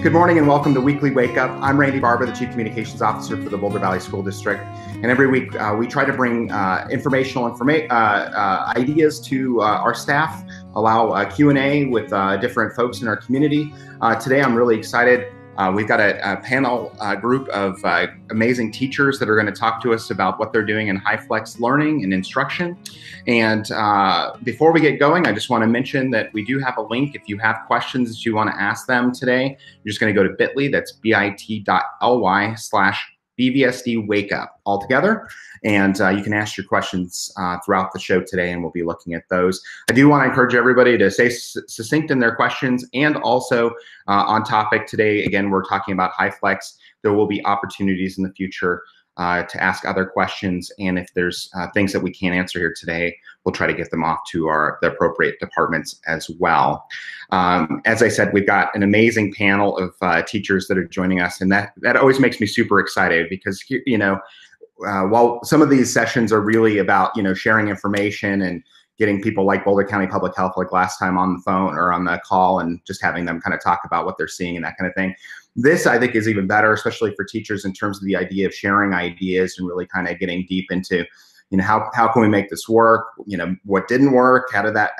Good morning and welcome to Weekly Wake Up. I'm Randy Barber, the Chief Communications Officer for the Boulder Valley School District. And every week we try to bring informational ideas to our staff, allow Q&A with different folks in our community. Today I'm really excited. We've got a panel group of amazing teachers that are going to talk to us about what they're doing in HyFlex learning and instruction. And before we get going, I just want to mention that we do have a link. If you have questions that you want to ask them today, you're just going to go to bit.ly, that's bit.ly/BVSD Wake Up all together. And you can ask your questions throughout the show today, and we'll be looking at those. I do want to encourage everybody to stay succinct in their questions, and also on topic today, again, we're talking about HyFlex. There will be opportunities in the future to ask other questions, and if there's things that we can't answer here today, we'll try to get them off to the appropriate departments as well. As I said, we've got an amazing panel of teachers that are joining us, and that always makes me super excited because, you know, while some of these sessions are really about, you know, sharing information and getting people like Boulder County Public Health, like last time, on the phone or on the call, and just having them kind of talk about what they're seeing and that kind of thing. This, I think, is even better, especially for teachers, in terms of the idea of sharing ideas and really kind of getting deep into, you know, how can we make this work? You know, what didn't work? How did that,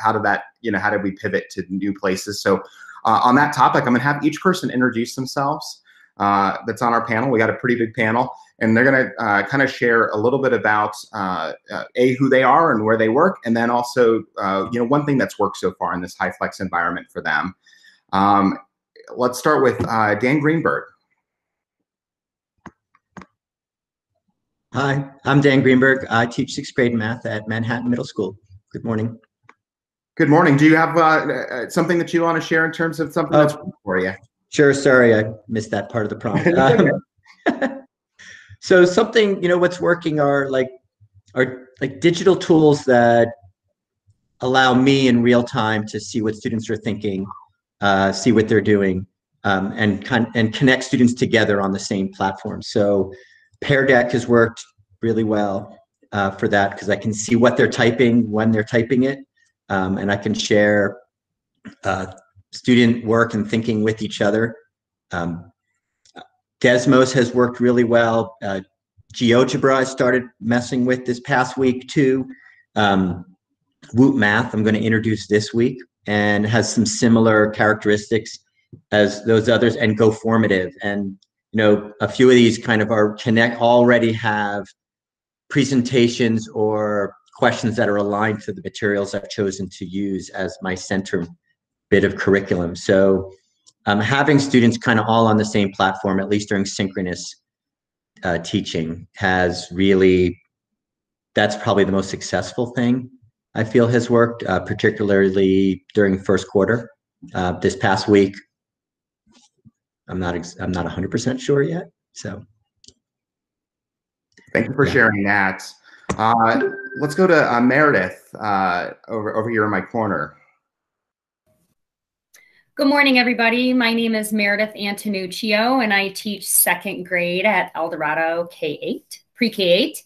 you know, how did we pivot to new places? So on that topic, I'm going to have each person introduce themselves that's on our panel. We got a pretty big panel, and they're going to kind of share a little bit about who they are and where they work, and then also you know, one thing that's worked so far in this HyFlex environment for them. Let's start with Dan Greenberg. Hi, I'm Dan Greenberg. I teach 6th grade math at Manhattan Middle School. Good morning. Good morning. Do you have something that you want to share in terms of something that's for you? Sure. Sorry, I missed that part of the prompt. So something, you know, what's working are like digital tools that allow me in real time to see what students are thinking, see what they're doing, and connect students together on the same platform. So Pear Deck has worked really well for that, because I can see what they're typing when they're typing it, and I can share student work and thinking with each other. Desmos has worked really well. GeoGebra I started messing with this past week too. Woot Math I'm going to introduce this week, and has some similar characteristics as those others, and Go Formative. And you know, a few of these kind of already have presentations or questions that are aligned to the materials I've chosen to use as my center bit of curriculum. So having students kind of all on the same platform, at least during synchronous teaching, has really, that's probably the most successful thing I feel has worked, particularly during first quarter. This past week, I'm not 100% sure yet. So thank you for sharing that. Let's go to Meredith over here in my corner. Good morning, everybody. My name is Meredith Antonuccio, and I teach 2nd grade at Eldorado K-8, pre-K-8.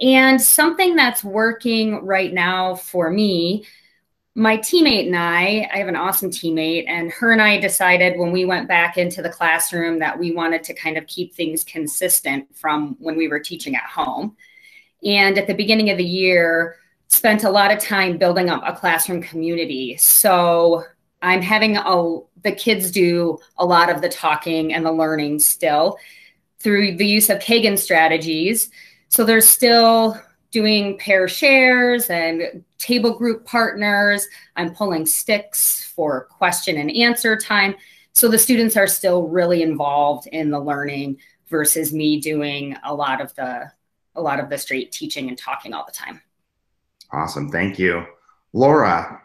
And something that's working right now for me, my teammate and I have an awesome teammate, and her and I decided when we went back into the classroom that we wanted to kind of keep things consistent from when we were teaching at home. And at the beginning of the year, spent a lot of time building up a classroom community. So I'm having the kids do a lot of the talking and the learning still through the use of Kagan strategies. So they're still doing pair shares and table group partners. I'm pulling sticks for question and answer time. So the students are still really involved in the learning versus me doing a lot of the straight teaching and talking all the time. Awesome. Thank you. Laura.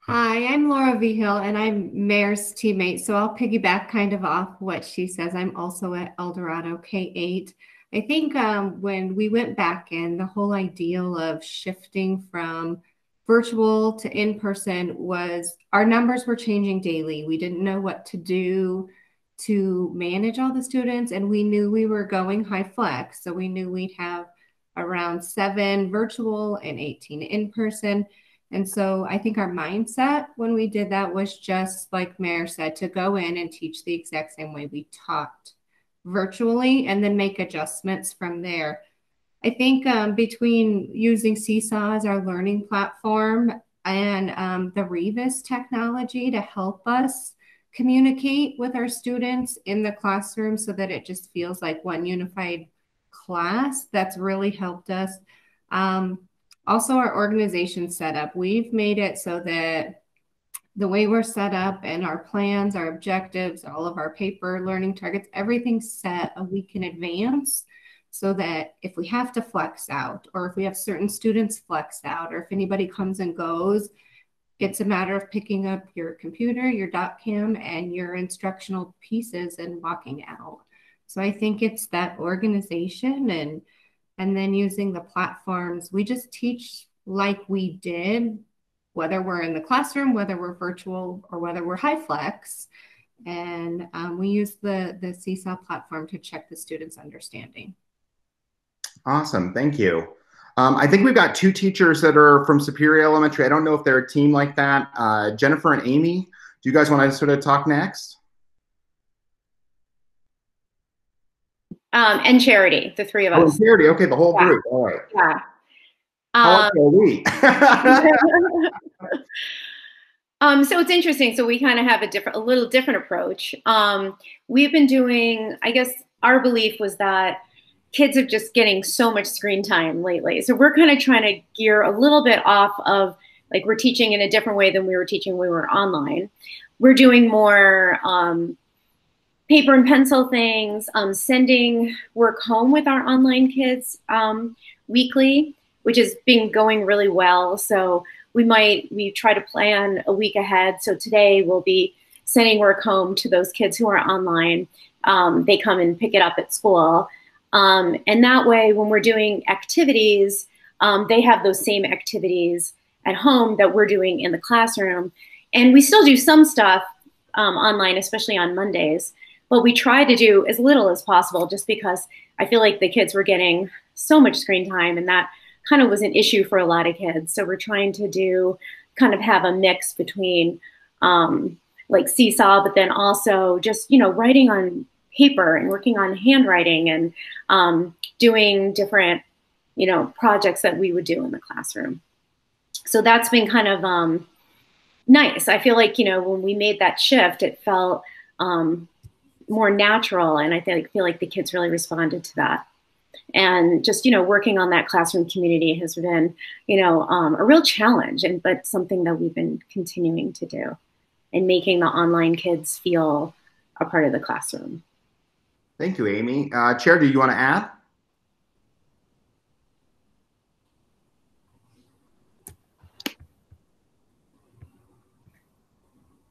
Hi, I'm Laura Vigil, and I'm Mayor's teammate, so I'll piggyback kind of off what she says. I'm also at Eldorado K-8. I think when we went back in, the whole ideal of shifting from virtual to in-person was our numbers were changing daily. We didn't know what to do to manage all the students, and we knew we were going HyFlex, so we knew we'd have around 7 virtual and 18 in-person. And so I think our mindset when we did that was just like Mayor said, to go in and teach the exact same way we taught virtually and then make adjustments from there. I think between using Seesaw as our learning platform and the Revis technology to help us communicate with our students in the classroom so that it just feels like one unified class, that's really helped us. Also, our organization setup, we've made it so that the way we're set up and our plans, our objectives, all of our paper learning targets, everything's set a week in advance so that if we have to flex out or if we have certain students flex out or if anybody comes and goes, it's a matter of picking up your computer, your dot cam, and your instructional pieces and walking out. So I think it's that organization and then using the platforms. We just teach like we did, whether we're in the classroom, whether we're virtual, or whether we're HyFlex. And we use the Seesaw platform to check the students' understanding. Awesome, thank you. I think we've got two teachers that are from Superior Elementary. I don't know if they're a team like that. Jennifer and Amy, do you guys want to sort of talk next? And Charity, the three of us. Oh, Charity, okay, the whole group, all right. Yeah. How are we? So it's interesting. So we kind of have a little different approach. We've been doing, I guess our belief was that kids are just getting so much screen time lately. So we're kind of trying to gear a little bit off of, like, we're teaching in a different way than we were teaching when we were online. We're doing more paper and pencil things, sending work home with our online kids weekly, which has been going really well. So we try to plan a week ahead. So today we'll be sending work home to those kids who are online. They come and pick it up at school. And that way, when we're doing activities, they have those same activities at home that we're doing in the classroom. And we still do some stuff online, especially on Mondays. But we try to do as little as possible just because I feel like the kids were getting so much screen time, and that kind of was an issue for a lot of kids. So we're trying to have a mix between like Seesaw, but then also just, writing on paper and working on handwriting and doing different, projects that we would do in the classroom. So that's been kind of nice. I feel like, when we made that shift, it felt more natural. And I feel like the kids really responded to that. And just, working on that classroom community has been, a real challenge, but something that we've been continuing to do and making the online kids feel a part of the classroom. Thank you, Amy. Chair, do you want to add?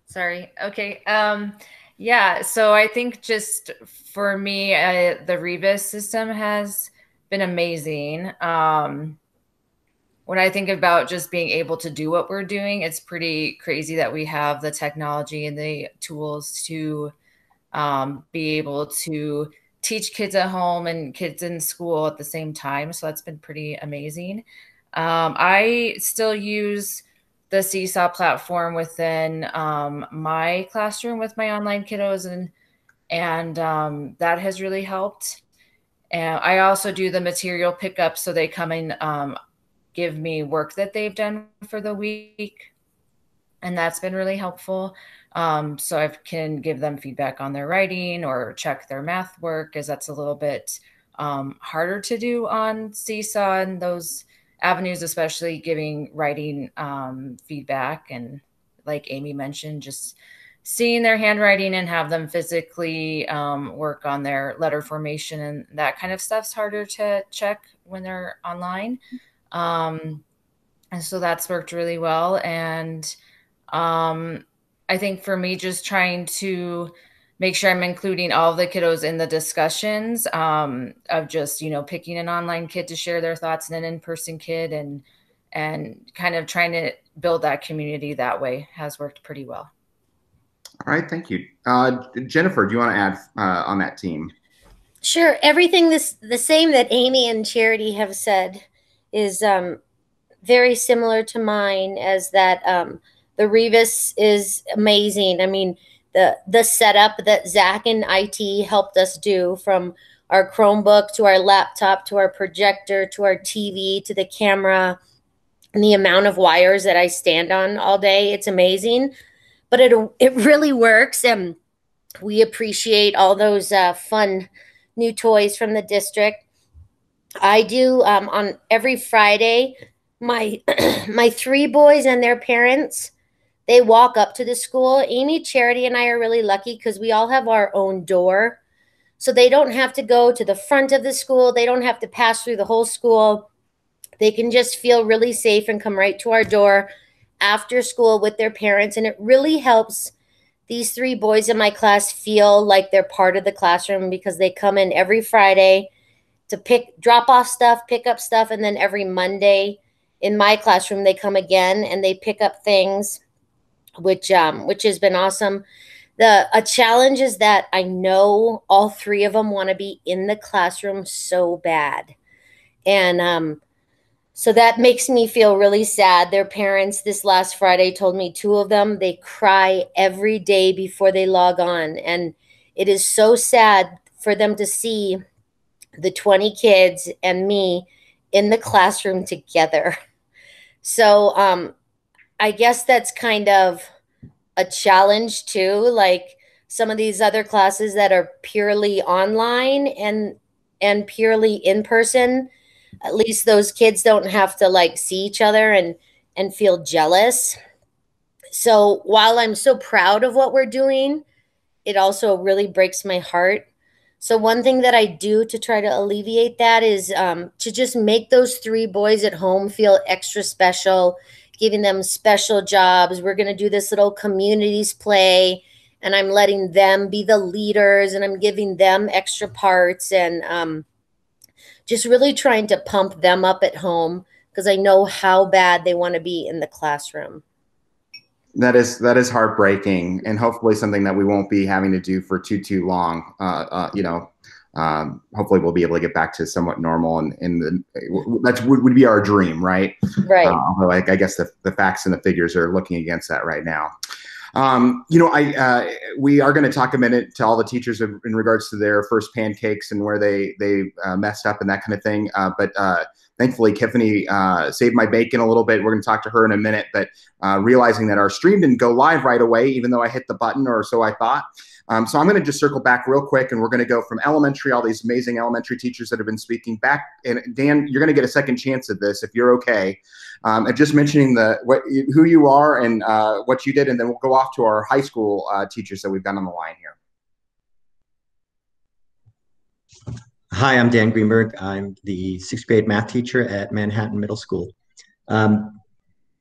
Sorry. Okay. Yeah. So I think just for me, the Revis system has been amazing. When I think about just being able to do what we're doing, it's pretty crazy that we have the technology and the tools to be able to teach kids at home and kids in school at the same time. So that's been pretty amazing. I still use the Seesaw platform within my classroom with my online kiddos, and that has really helped. And I also do the material pickup, so they come and give me work that they've done for the week, and that's been really helpful. So I can give them feedback on their writing or check their math work, as that's a little bit harder to do on Seesaw and those avenues, especially giving writing feedback. And like Amy mentioned, just seeing their handwriting and have them physically work on their letter formation and that kind of stuff's harder to check when they're online. And so that's worked really well. And I think for me, just trying to make sure I'm including all of the kiddos in the discussions of just, picking an online kid to share their thoughts and an in-person kid, and kind of trying to build that community that way has worked pretty well. All right, thank you. Jennifer, do you want to add on that team? Sure. Everything the same that Amy and Charity have said is very similar to mine, as that the Revis is amazing. I mean, the setup that Zach and IT helped us do, from our Chromebook to our laptop to our projector to our TV to the camera, and the amount of wires that I stand on all day, it's amazing. But it really works, and we appreciate all those fun new toys from the district. I do on every Friday, my my three boys and their parents, they walk up to the school. Amy, Charity, and I are really lucky because we all have our own door. So they don't have to go to the front of the school. They don't have to pass through the whole school. They can just feel really safe and come right to our door after school with their parents. And it really helps these three boys in my class feel like they're part of the classroom, because they come in every Friday to drop off stuff, pick up stuff. And then every Monday in my classroom, they come again and they pick up things, which has been awesome. A challenge is that I know all three of them want to be in the classroom so bad. And so that makes me feel really sad. Their parents this last Friday told me two of them, they cry every day before they log on. And it is so sad for them to see the 20 kids and me in the classroom together. So I guess that's kind of a challenge too. Like some of these other classes that are purely online and purely in person, at least those kids don't have to like see each other and feel jealous. So while I'm so proud of what we're doing, it also really breaks my heart. So one thing that I do to try to alleviate that is to just make those three boys at home feel extra special, giving them special jobs. We're going to do this little communities play, and I'm letting them be the leaders, and I'm giving them extra parts, and just really trying to pump them up at home, because I know how bad they want to be in the classroom. That is heartbreaking, and hopefully something that we won't be having to do for too long. Hopefully we'll be able to get back to somewhat normal, and that would be our dream, right? Right. Although I guess the facts and the figures are looking against that right now. We are going to talk a minute to all the teachers in regards to their first pancakes and where they messed up and that kind of thing. But thankfully, Tiffany saved my bacon a little bit. We're going to talk to her in a minute, but realizing that our stream didn't go live right away, even though I hit the button, or so I thought. So I'm going to just circle back real quick, and we're going to go from elementary, all these amazing elementary teachers that have been speaking back. And Dan, you're going to get a second chance at this if you're okay. And just mentioning who you are and what you did, and then we'll go off to our high school teachers that we've got on the line here. Hi, I'm Dan Greenberg. I'm the 6th grade math teacher at Manhattan Middle School.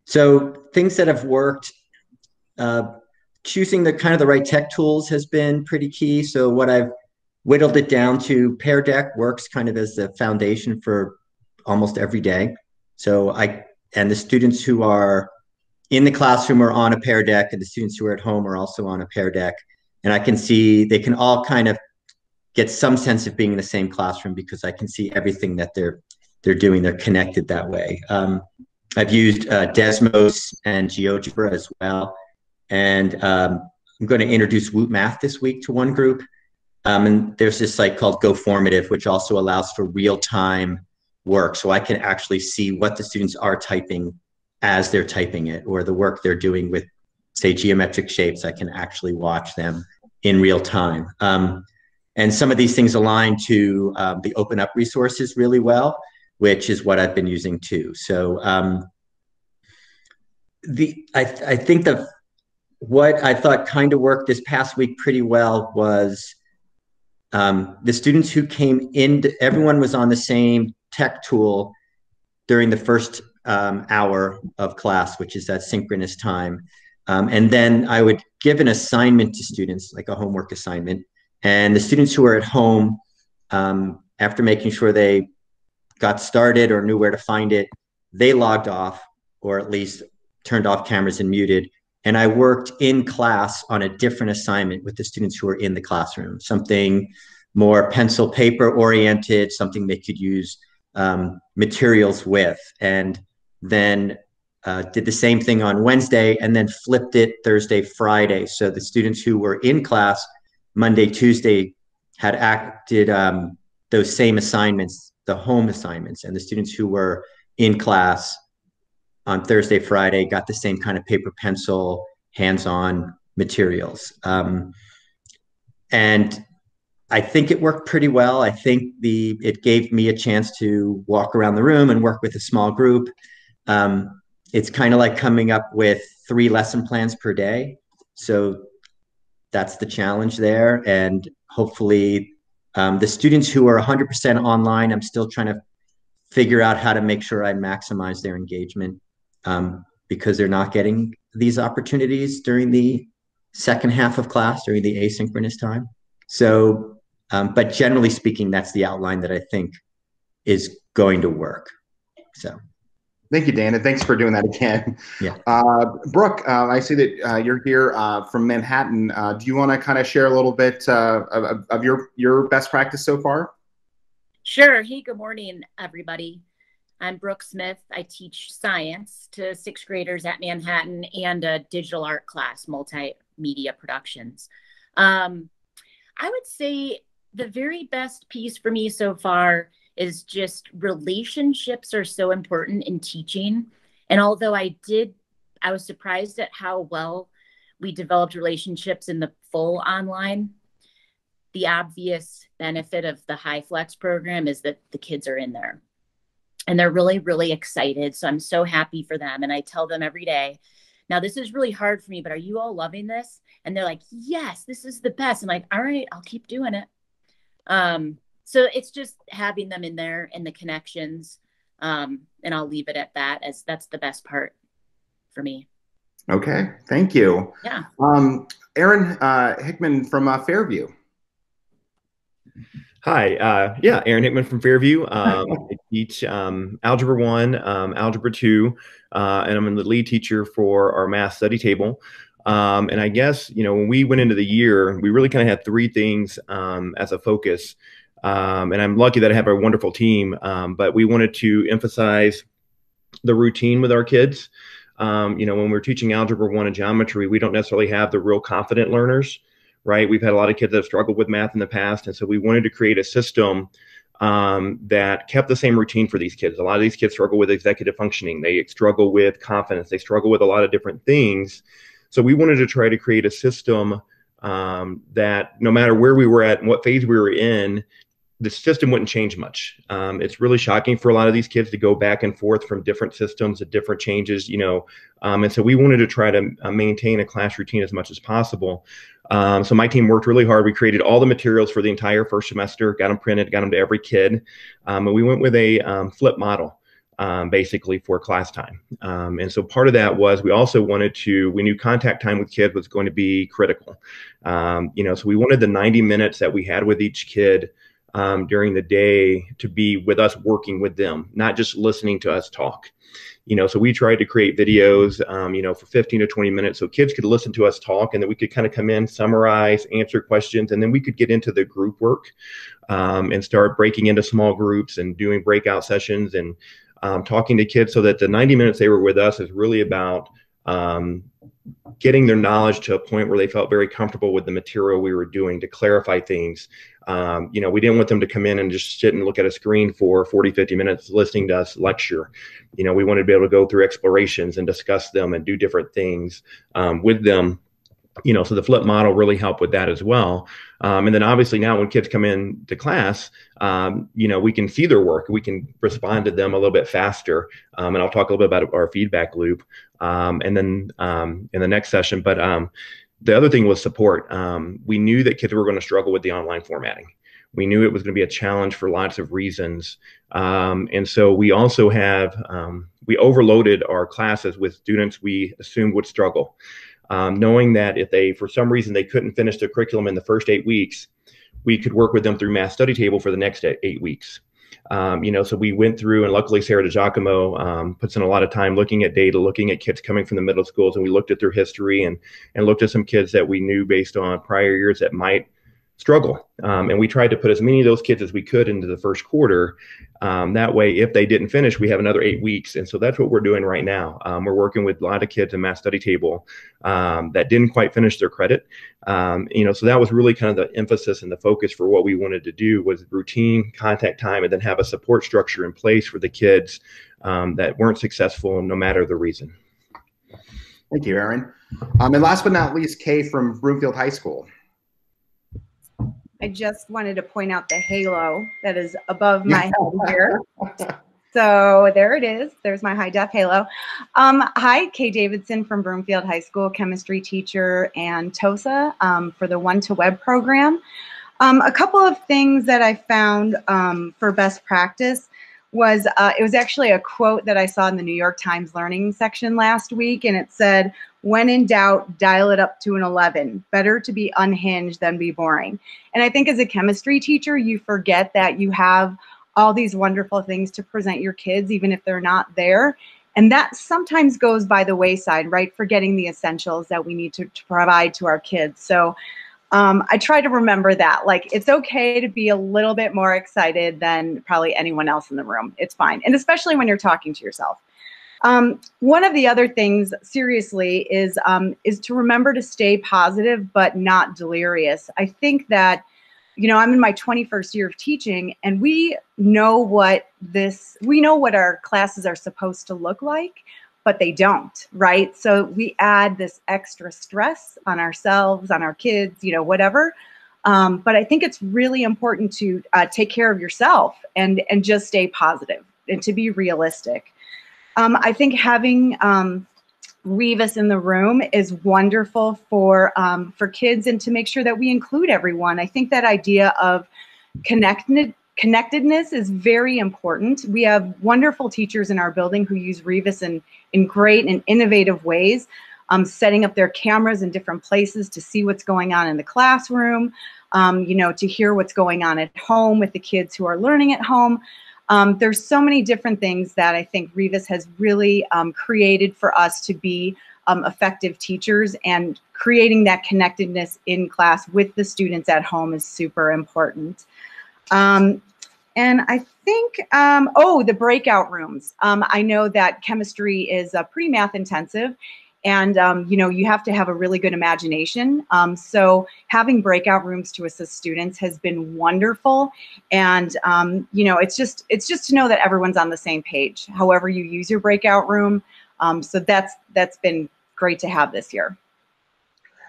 So things that have worked, choosing the right tech tools has been pretty key. So what I've whittled it down to, Pear Deck works kind of as the foundation for almost every day. So the students who are in the classroom are on a Pear Deck, and the students who are at home are also on a Pear Deck. And I can see they can all kind of get some sense of being in the same classroom, because I can see everything that they're doing. They're connected that way. I've used Desmos and GeoGebra as well. And I'm going to introduce Woot Math this week to one group. And there's this site called GoFormative, which also allows for real-time work. So I can actually see what the students are typing as they're typing it, or the work they're doing with, say, geometric shapes. I can actually watch them in real time. And some of these things align to the Open Up resources really well, which is what I've been using too. So I think what I thought kind of worked this past week pretty well was the students who came in, everyone was on the same tech tool during the first hour of class, which is that synchronous time. And then I would give an assignment to students, like a homework assignment. And the students who were at home, after making sure they got started or knew where to find it, they logged off, or at least turned off cameras and muted. And I worked in class on a different assignment with the students who were in the classroom, something more pencil paper oriented, something they could use materials with. And then did the same thing on Wednesday, and then flipped it Thursday, Friday. So the students who were in class Monday, Tuesday had acted those same assignments, the home assignments, and the students who were in class on Thursday, Friday got the same kind of paper, pencil, hands-on materials. And I think it worked pretty well. I think it gave me a chance to walk around the room and work with a small group. It's kind of like coming up with 3 lesson plans per day. So that's the challenge there. And hopefully the students who are 100% online, I'm still trying to figure out how to make sure I maximize their engagement because they're not getting these opportunities during the second half of class, during the asynchronous time. So, but generally speaking, that's the outline that I think is going to work. So. Thank you, Dan, and thanks for doing that again. Yeah. Brooke, I see that you're here from Manhattan. Do you want to kind of share a little bit of your best practice so far? Sure. Hey, good morning, everybody. I'm Brooke Smith. I teach science to 6th graders at Manhattan and a digital art class, multimedia productions. I would say the very best piece for me so far is just relationships are so important in teaching. And although I was surprised at how well we developed relationships in the full online. The obvious benefit of the HyFlex program is that the kids are in there and they're really, really excited. So I'm so happy for them. And I tell them every day, now this is really hard for me, but are you all loving this? And they're like, yes, this is the best. I'm like, all right, I'll keep doing it. So it's just having them in there and the connections. And I'll leave it at that, as that's the best part for me. Okay, thank you. Yeah. Aaron Hickman from Fairview. Hi, yeah, Aaron Hickman from Fairview. I teach Algebra 1, Algebra 2, and I'm the lead teacher for our math study table. And I guess, you know, when we went into the year, we really kind of had 3 things as a focus. And I'm lucky that I have a wonderful team, but we wanted to emphasize the routine with our kids. You know, when we're teaching Algebra 1 and geometry, we don't necessarily have the real confident learners, right? We've had a lot of kids that have struggled with math in the past. And so we wanted to create a system that kept the same routine for these kids. A lot of these kids struggle with executive functioning. They struggle with confidence. They struggle with a lot of different things. So we wanted to try to create a system that no matter where we were at and what phase we were in, the system wouldn't change much. It's really shocking for a lot of these kids to go back and forth from different systems to different changes, you know. And so we wanted to try to maintain a class routine as much as possible. So my team worked really hard. We created all the materials for the entire first semester, got them printed, got them to every kid. And we went with a flip model, basically for class time. And so part of that was we also wanted to, we knew contact time with kids was going to be critical. You know, so we wanted the 90 minutes that we had with each kid during the day to be with us working with them, not just listening to us talk. You know, so we tried to create videos, you know, for 15 to 20 minutes so kids could listen to us talk, and then we could kind of come in, summarize, answer questions, and then we could get into the group work and start breaking into small groups and doing breakout sessions and talking to kids, so that the 90 minutes they were with us is really about getting their knowledge to a point where they felt very comfortable with the material we were doing, to clarify things. You know, we didn't want them to come in and just sit and look at a screen for 40, 50 minutes listening to us lecture. You know, we wanted to be able to go through explorations and discuss them and do different things with them. You know, so the flip model really helped with that as well. And then obviously now when kids come in to class, you know, we can see their work. We can respond to them a little bit faster. And I'll talk a little bit about our feedback loop and then in the next session. But the other thing was support. We knew that kids were going to struggle with the online formatting. We knew it was going to be a challenge for lots of reasons. And so we also have, we overloaded our classes with students we assumed would struggle. Knowing that if they, for some reason, they couldn't finish the curriculum in the first 8 weeks, we could work with them through Math Study Table for the next 8 weeks. You know, so we went through, and luckily Sarah DiGiacomo puts in a lot of time looking at data, looking at kids coming from the middle schools, and we looked at their history and looked at some kids that we knew based on prior years that might struggle. And we tried to put as many of those kids as we could into the first quarter. That way, if they didn't finish, we have another 8 weeks. And so that's what we're doing right now. We're working with a lot of kids in Math Study Table that didn't quite finish their credit. So that was really kind of the emphasis and the focus for what we wanted to do was routine contact time and then have a support structure in place for the kids that weren't successful no matter the reason. Thank you, Aaron. And last but not least, Kay from Broomfield High School. I just wanted to point out the halo that is above my head here. So there it is. There's my high def halo. Hi, Kay Davidson from Broomfield High School, chemistry teacher and TOSA for the One2Web program. A couple of things that I found for best practice was it was actually a quote that I saw in the New York Times Learning section last week, and it said, "When in doubt, dial it up to an 11. Better to be unhinged than be boring." And I think as a chemistry teacher, you forget that you have all these wonderful things to present your kids, even if they're not there. And that sometimes goes by the wayside, right? Forgetting the essentials that we need to provide to our kids. So I try to remember that. Like, it's okay to be a little bit more excited than probably anyone else in the room. It's fine. And especially when you're talking to yourself. One of the other things, seriously, is to remember to stay positive, but not delirious. I think that, I'm in my 21st year of teaching, and we know what our classes are supposed to look like, but they don't, right? So we add this extra stress on ourselves, on our kids, whatever. But I think it's really important to take care of yourself and just stay positive and to be realistic. I think having Revis in the room is wonderful for kids and to make sure that we include everyone. I think that idea of connectedness is very important. We have wonderful teachers in our building who use Revis in great and innovative ways, setting up their cameras in different places to see what's going on in the classroom, to hear what's going on at home with the kids who are learning at home. There's so many different things that I think Revis has really created for us to be effective teachers, and creating that connectedness in class with the students at home is super important. And I think, the breakout rooms. I know that chemistry is pretty math intensive, and you have to have a really good imagination. So having breakout rooms to assist students has been wonderful. And it's just to know that everyone's on the same page, however you use your breakout room. So that's been great to have this year.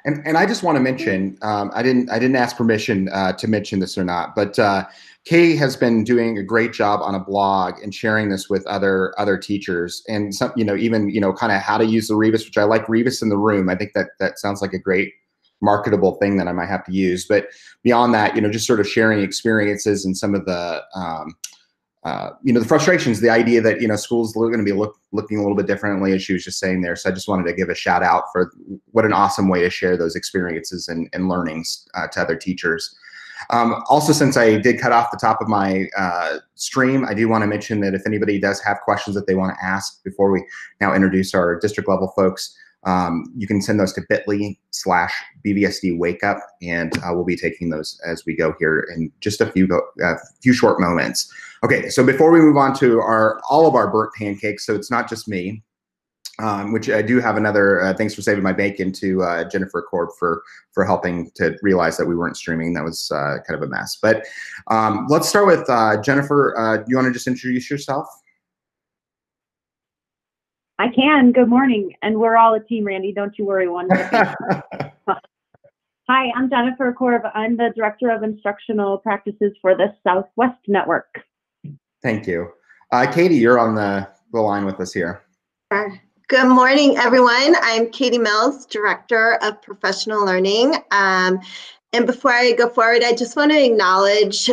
And I just want to mention, I didn't ask permission to mention this or not, but Kay has been doing a great job on a blog and sharing this with other teachers, and some, even kind of how to use the Revis, which I like Revis in the room. I think that sounds like a great marketable thing that I might have to use. But beyond that, just sort of sharing experiences and some of the the frustrations, the idea that schools are going to be looking a little bit differently, as she was just saying there. So I just wanted to give a shout out for what an awesome way to share those experiences and learnings to other teachers. Also, since I did cut off the top of my stream, I do want to mention that if anybody does have questions that they want to ask before we now introduce our district level folks, you can send those to bit.ly/BVSD-WakeUp, and we'll be taking those as we go here in just a few short moments. Okay, so before we move on to all of our burnt pancakes, so it's not just me, which I do have another thanks for saving my bacon to Jennifer Korb for helping to realize that we weren't streaming. That was kind of a mess. But let's start with Jennifer. You want to just introduce yourself? I can. Good morning. And we're all a team, Randy. Don't you worry one bit. Hi, I'm Jennifer Korb. I'm the Director of Instructional Practices for the Southwest Network. Thank you. Katie, you're on the line with us here. Good morning, everyone. I'm Katie Mills, Director of Professional Learning. And before I go forward, I just want to acknowledge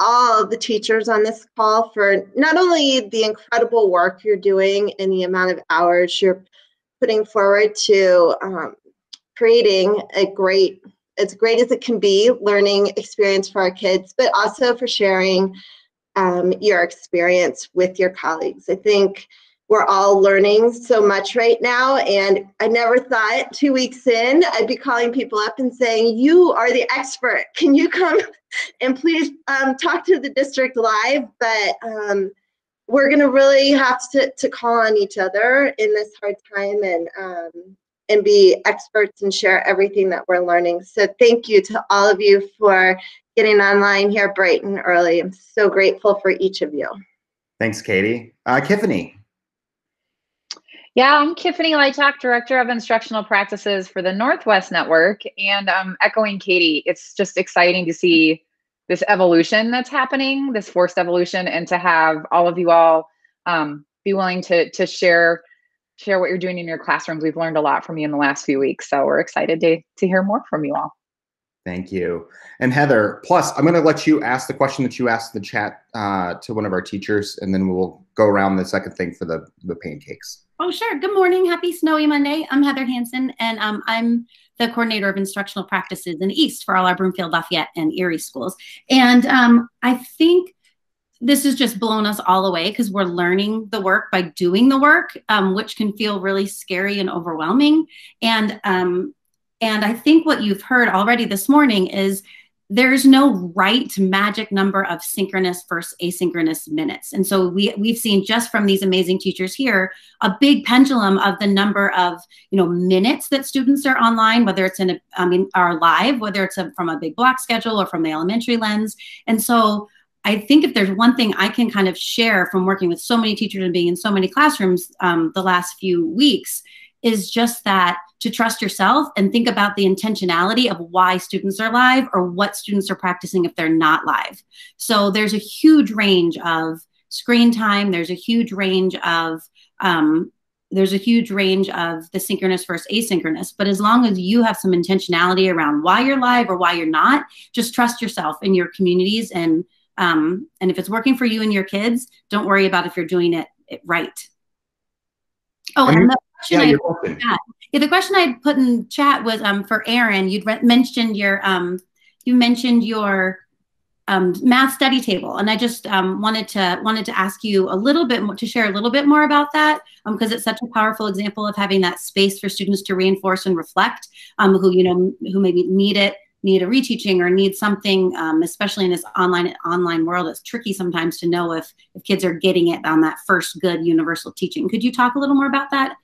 all of the teachers on this call for not only the incredible work you're doing and the amount of hours you're putting forward to creating as great as it can be learning experience for our kids, but also for sharing your experience with your colleagues. I think we're all learning so much right now. And I never thought 2 weeks in, I'd be calling people up and saying, you are the expert. Can you come and please talk to the district live? But we're going to really have to call on each other in this hard time and be experts and share everything that we're learning. So thank you to all of you for getting online here bright and early. I'm so grateful for each of you. Thanks, Katie. Tiffany. Yeah, I'm Tiffany Lightock, Director of Instructional Practices for the Northwest Network. And echoing Katie, it's just exciting to see this evolution that's happening, this forced evolution, and to have all of you all be willing to share what you're doing in your classrooms. We've learned a lot from you in the last few weeks, so we're excited to hear more from you all. Thank you. And Heather, plus I'm going to let you ask the question that you asked in the chat to one of our teachers, and then we'll go around the second thing for the pancakes. Oh, sure. Good morning. Happy snowy Monday. I'm Heather Hansen, and I'm the coordinator of instructional practices in the East for all our Broomfield, Lafayette, and Erie schools. And I think this has just blown us all away because we're learning the work by doing the work, which can feel really scary and overwhelming. And I think what you've heard already this morning is there's no right magic number of synchronous versus asynchronous minutes. And so we've seen just from these amazing teachers here, a big pendulum of the number of, minutes that students are online, whether it's are live, whether it's from a big block schedule or from the elementary lens. And so I think if there's one thing I can kind of share from working with so many teachers and being in so many classrooms the last few weeks is just that to trust yourself and think about the intentionality of why students are live or what students are practicing if they're not live. So there's a huge range of screen time. There's a huge range of the synchronous versus asynchronous. But as long as you have some intentionality around why you're live or why you're not, just trust yourself in your communities. And if it's working for you and your kids, don't worry about if you're doing it right. Oh, and the question I put in chat was for Aaron. You'd mentioned your math study table, and I just wanted to ask you a little bit more, to share a little bit more about that, because it's such a powerful example of having that space for students to reinforce and reflect, who maybe need a reteaching or need something, especially in this online world. It's tricky sometimes to know if kids are getting it on that first good universal teaching. Could you talk a little more about that,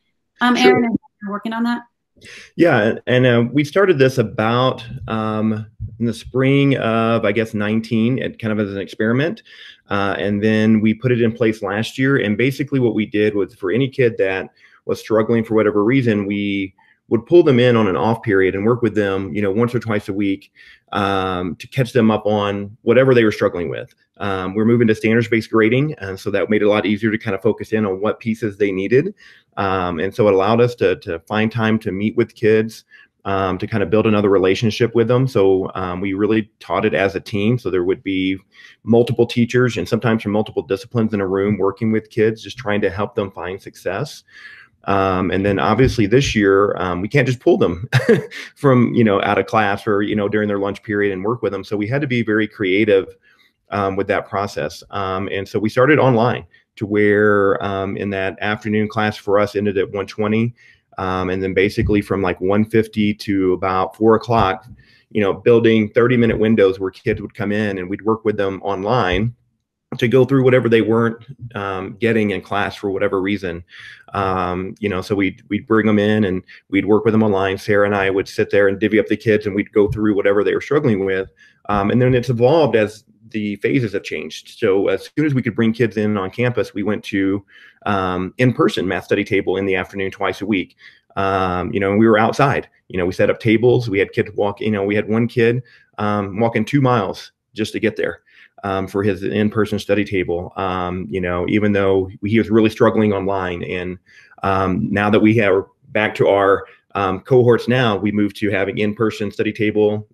Aaron? Sure. You're working on that? Yeah, and we started this about in the spring of, I guess, 19, kind of as an experiment. And then we put it in place last year. And basically what we did was for any kid that was struggling for whatever reason, we would pull them in on an off period and work with them, once or twice a week to catch them up on whatever they were struggling with. We're moving to standards-based grading, and so that made it a lot easier to kind of focus in on what pieces they needed. And so it allowed us to find time to meet with kids, to kind of build another relationship with them. So we really taught it as a team. So there would be multiple teachers and sometimes from multiple disciplines in a room working with kids, just trying to help them find success. And then obviously this year, we can't just pull them from, out of class or, during their lunch period and work with them. So we had to be very creative with that process. And so we started online to where in that afternoon class for us ended at 1:20. And then basically from like 1:50 to about 4 o'clock, building 30-minute windows where kids would come in and we'd work with them online to go through whatever they weren't getting in class for whatever reason. So we'd bring them in and we'd work with them online. Sarah and I would sit there and divvy up the kids and we'd go through whatever they were struggling with. And then it's evolved as the phases have changed. So as soon as we could bring kids in on campus, we went to in-person math study table in the afternoon twice a week. And we were outside, we set up tables, we had kids walk, we had one kid walking 2 miles just to get there. For his in-person study table, even though he was really struggling online. And now that we are back to our cohorts now, we moved to having in-person study table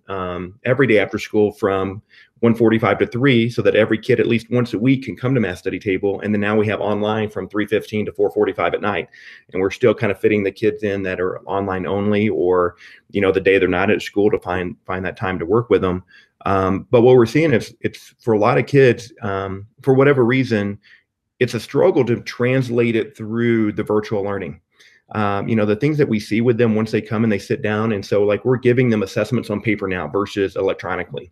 every day after school from 1:45 to 3, so that every kid at least once a week can come to math study table. And then now we have online from 3:15 to 4:45 at night. And we're still kind of fitting the kids in that are online only, or, the day they're not at school to find that time to work with them. But what we're seeing is it's for a lot of kids, for whatever reason, it's a struggle to translate it through the virtual learning. The things that we see with them once they come and they sit down. And so like we're giving them assessments on paper now versus electronically.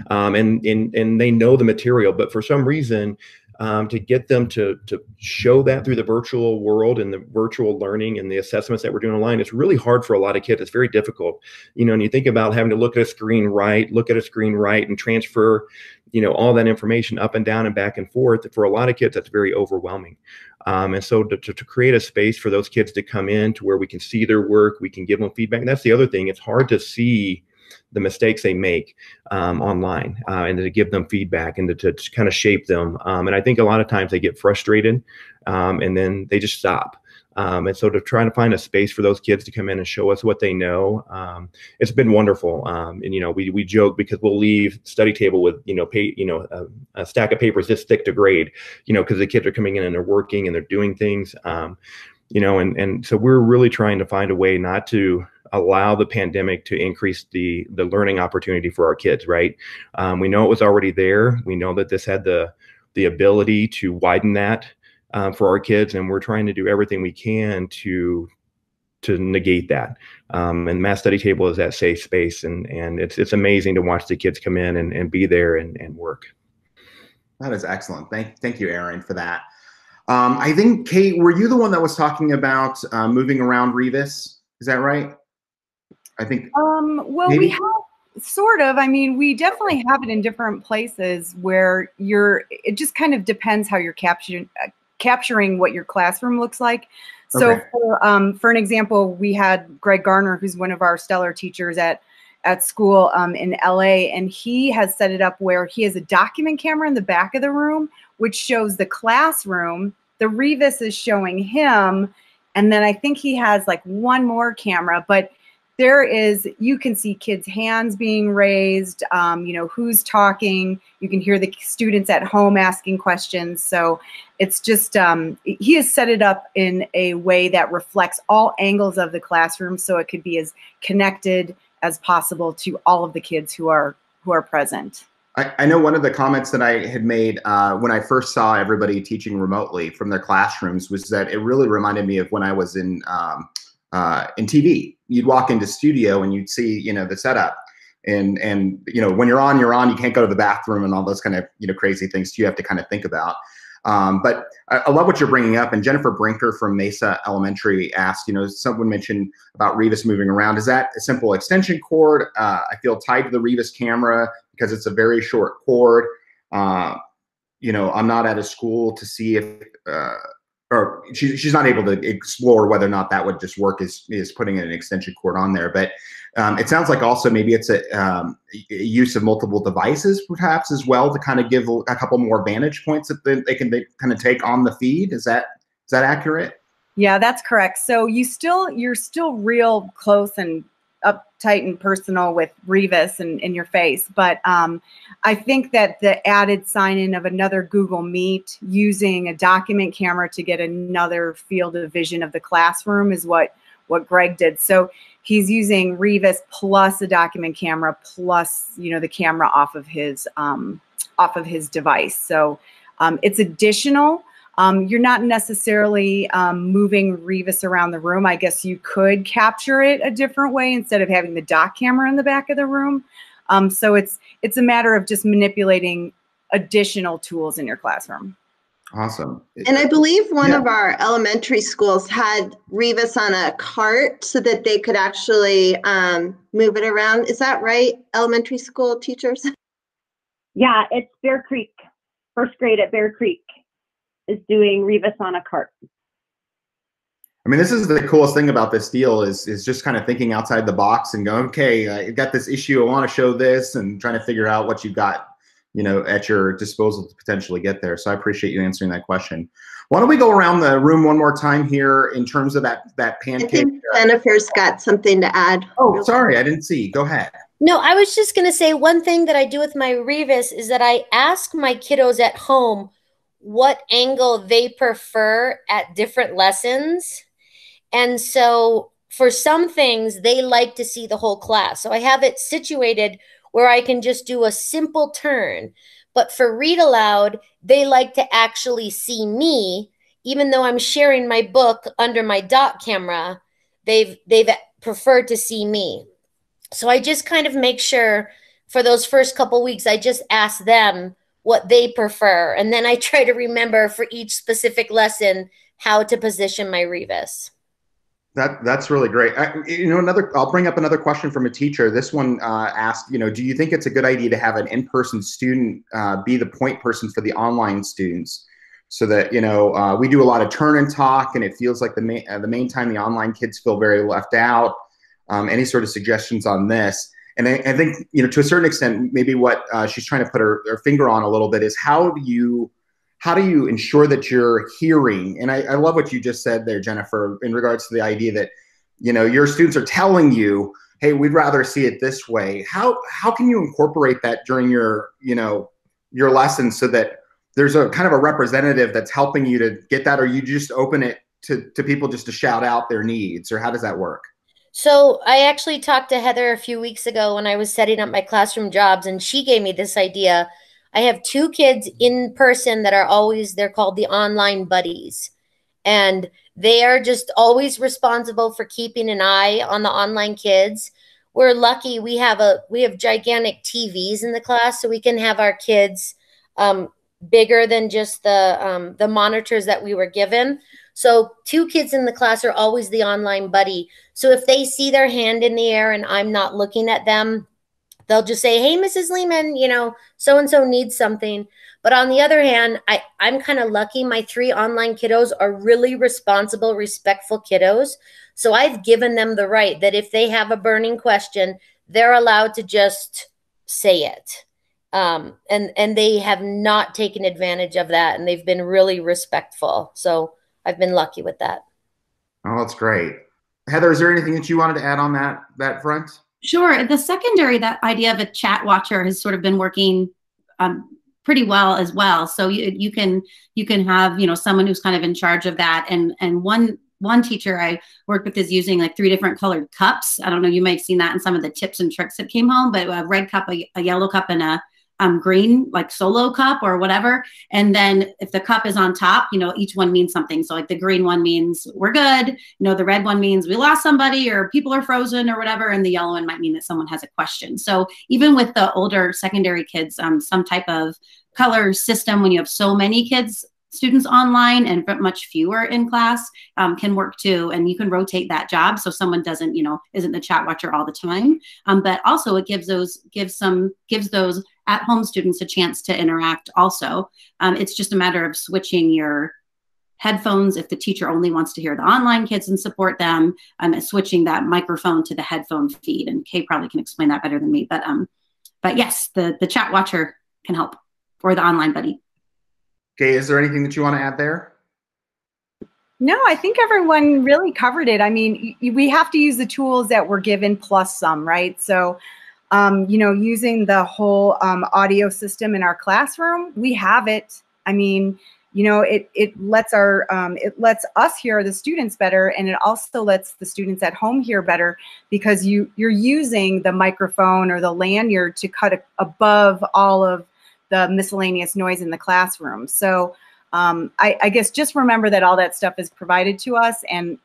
And they know the material, but for some reason, to get them to show that through the virtual world and the virtual learning and the assessments that we're doing online, it's really hard for a lot of kids. It's very difficult, and you think about having to look at a screen right, and transfer, all that information up and down and back and forth. For a lot of kids, that's very overwhelming. And so to create a space for those kids to come in to where we can see their work, we can give them feedback. And that's the other thing. It's hard to see the mistakes they make online, and to give them feedback and to kind of shape them. And I think a lot of times they get frustrated, and then they just stop. And so to try to find a space for those kids to come in and show us what they know, it's been wonderful. And we joke because we'll leave study table with a stack of papers this thick to grade, because the kids are coming in and they're working and they're doing things. And so we're really trying to find a way not to allow the pandemic to increase the learning opportunity for our kids, right? We know it was already there. We know that this had the ability to widen that for our kids, and we're trying to do everything we can to negate that. And Math Study Table is that safe space, and it's amazing to watch the kids come in and be there and work. That is excellent. Thank you, Aaron, for that. I think, Kate, were you the one that was talking about moving around Revis? Is that right? I think. Well, maybe? We have sort of. I mean, we definitely have it in different places where it just kind of depends how you're capturing what your classroom looks like. So okay. For an example, we had Greg Garner, who's one of our stellar teachers at school in LA, and he has set it up where he has a document camera in the back of the room, which shows the classroom. The Revis is showing him, and then I think he has like one more camera, but you can see kids' hands being raised, who's talking. You can hear the students at home asking questions. So it's just, he has set it up in a way that reflects all angles of the classroom, so it could be as connected as possible to all of the kids who are present. I know one of the comments that I had made when I first saw everybody teaching remotely from their classrooms was that it really reminded me of when I was in TV. You'd walk into studio and you'd see, the setup, and when you're on, you can't go to the bathroom and all those kind of, crazy things you have to kind of think about. But I love what you're bringing up. And Jennifer Brinker from Mesa Elementary asked, someone mentioned about Revis moving around. Is that a simple extension cord? I feel tied to the Revis camera because it's a very short cord. I'm not at a school to see if, or she's not able to explore whether or not that would just work is putting an extension cord on there. But it sounds like also maybe it's a use of multiple devices perhaps as well to kind of give a couple more vantage points that they can kind of take on the feed. Is that accurate? Yeah, that's correct. So you're still real close and uptight and personal with Revis and in your face. But I think that the added sign-in of another Google Meet using a document camera to get another field of vision of the classroom is what Greg did. So he's using Revis plus a document camera plus, the camera off of his device. So it's additional. You're not necessarily moving Revis around the room. I guess you could capture it a different way instead of having the dock camera in the back of the room. So it's a matter of just manipulating additional tools in your classroom. Awesome. And I believe one of our elementary schools had Revis on a cart so that they could actually move it around. Is that right, elementary school teachers? Yeah, it's Bear Creek. First grade at Bear Creek is doing Revis on a cart. I mean, this is the coolest thing about this deal is just kind of thinking outside the box and going, okay, I got this issue, I want to show this, and trying to figure out what you've got, at your disposal to potentially get there. So I appreciate you answering that question. Why don't we go around the room one more time here in terms of that pancake? I think Jennifer's got something to add. Oh, sorry, I didn't see. Go ahead. No, I was just going to say one thing that I do with my Revis is that I ask my kiddos at home what angle they prefer at different lessons. And so for some things, they like to see the whole class. So I have it situated where I can just do a simple turn. But for read aloud, they like to actually see me, even though I'm sharing my book under my dot camera. They've preferred to see me. So I just kind of make sure for those first couple weeks, I just ask them what they prefer. And then I try to remember for each specific lesson how to position my Rebus. That's really great. I'll bring up another question from a teacher. This one asked, do you think it's a good idea to have an in-person student be the point person for the online students, so that we do a lot of turn and talk, and it feels like the main time the online kids feel very left out. Any sort of suggestions on this? And I think to a certain extent, maybe what she's trying to put her finger on a little bit is how do you ensure that you're hearing? And I love what you just said there, Jennifer, in regards to the idea that, your students are telling you, hey, we'd rather see it this way. How can you incorporate that during your lessons so that there's a kind of a representative that's helping you to get that, or you just open it to people just to shout out their needs, or how does that work? So I actually talked to Heather a few weeks ago when I was setting up my classroom jobs, and she gave me this idea. I have 2 kids in person that are they're called the online buddies. And they are just always responsible for keeping an eye on the online kids. We're lucky we have gigantic TVs in the class, so we can have our kids bigger than just the monitors that we were given. So 2 kids in the class are always the online buddy. So if they see their hand in the air and I'm not looking at them, they'll just say, hey, Mrs. Lehman, so-and-so needs something. But on the other hand, I'm kind of lucky. My 3 online kiddos are really responsible, respectful kiddos. So I've given them the right that if they have a burning question, they're allowed to just say it. And they have not taken advantage of that. And they've been really respectful. So I've been lucky with that. Oh, that's great. Heather, is there anything that you wanted to add on that front? Sure. The secondary, that idea of a chat watcher has sort of been working pretty well as well. So you can have, someone who's kind of in charge of that. And one teacher I worked with is using like 3 different colored cups. I don't know, you might have seen that in some of the tips and tricks that came home, but a red cup, a yellow cup, and a green, like solo cup or whatever. And then if the cup is on top, each one means something. So like the green one means we're good. The red one means we lost somebody or people are frozen or whatever. And the yellow one might mean that someone has a question. So even with the older secondary kids, some type of color system, when you have so many students online and much fewer in class, can work too. And you can rotate that job so someone doesn't, isn't the chat watcher all the time. But also it gives those at-home students a chance to interact also. It's just a matter of switching your headphones if the teacher only wants to hear the online kids and support them, and switching that microphone to the headphone feed. And Kay probably can explain that better than me. But yes, the chat watcher can help, or the online buddy. Kay, is there anything that you want to add there? No, I think everyone really covered it. I mean, we have to use the tools that we're given plus some, right? So, using the whole audio system in our classroom, we have it. I mean, it lets us hear the students better, and it also lets the students at home hear better, because you're using the microphone or the lanyard to cut above all of the miscellaneous noise in the classroom. So I guess just remember that all that stuff is provided to us, and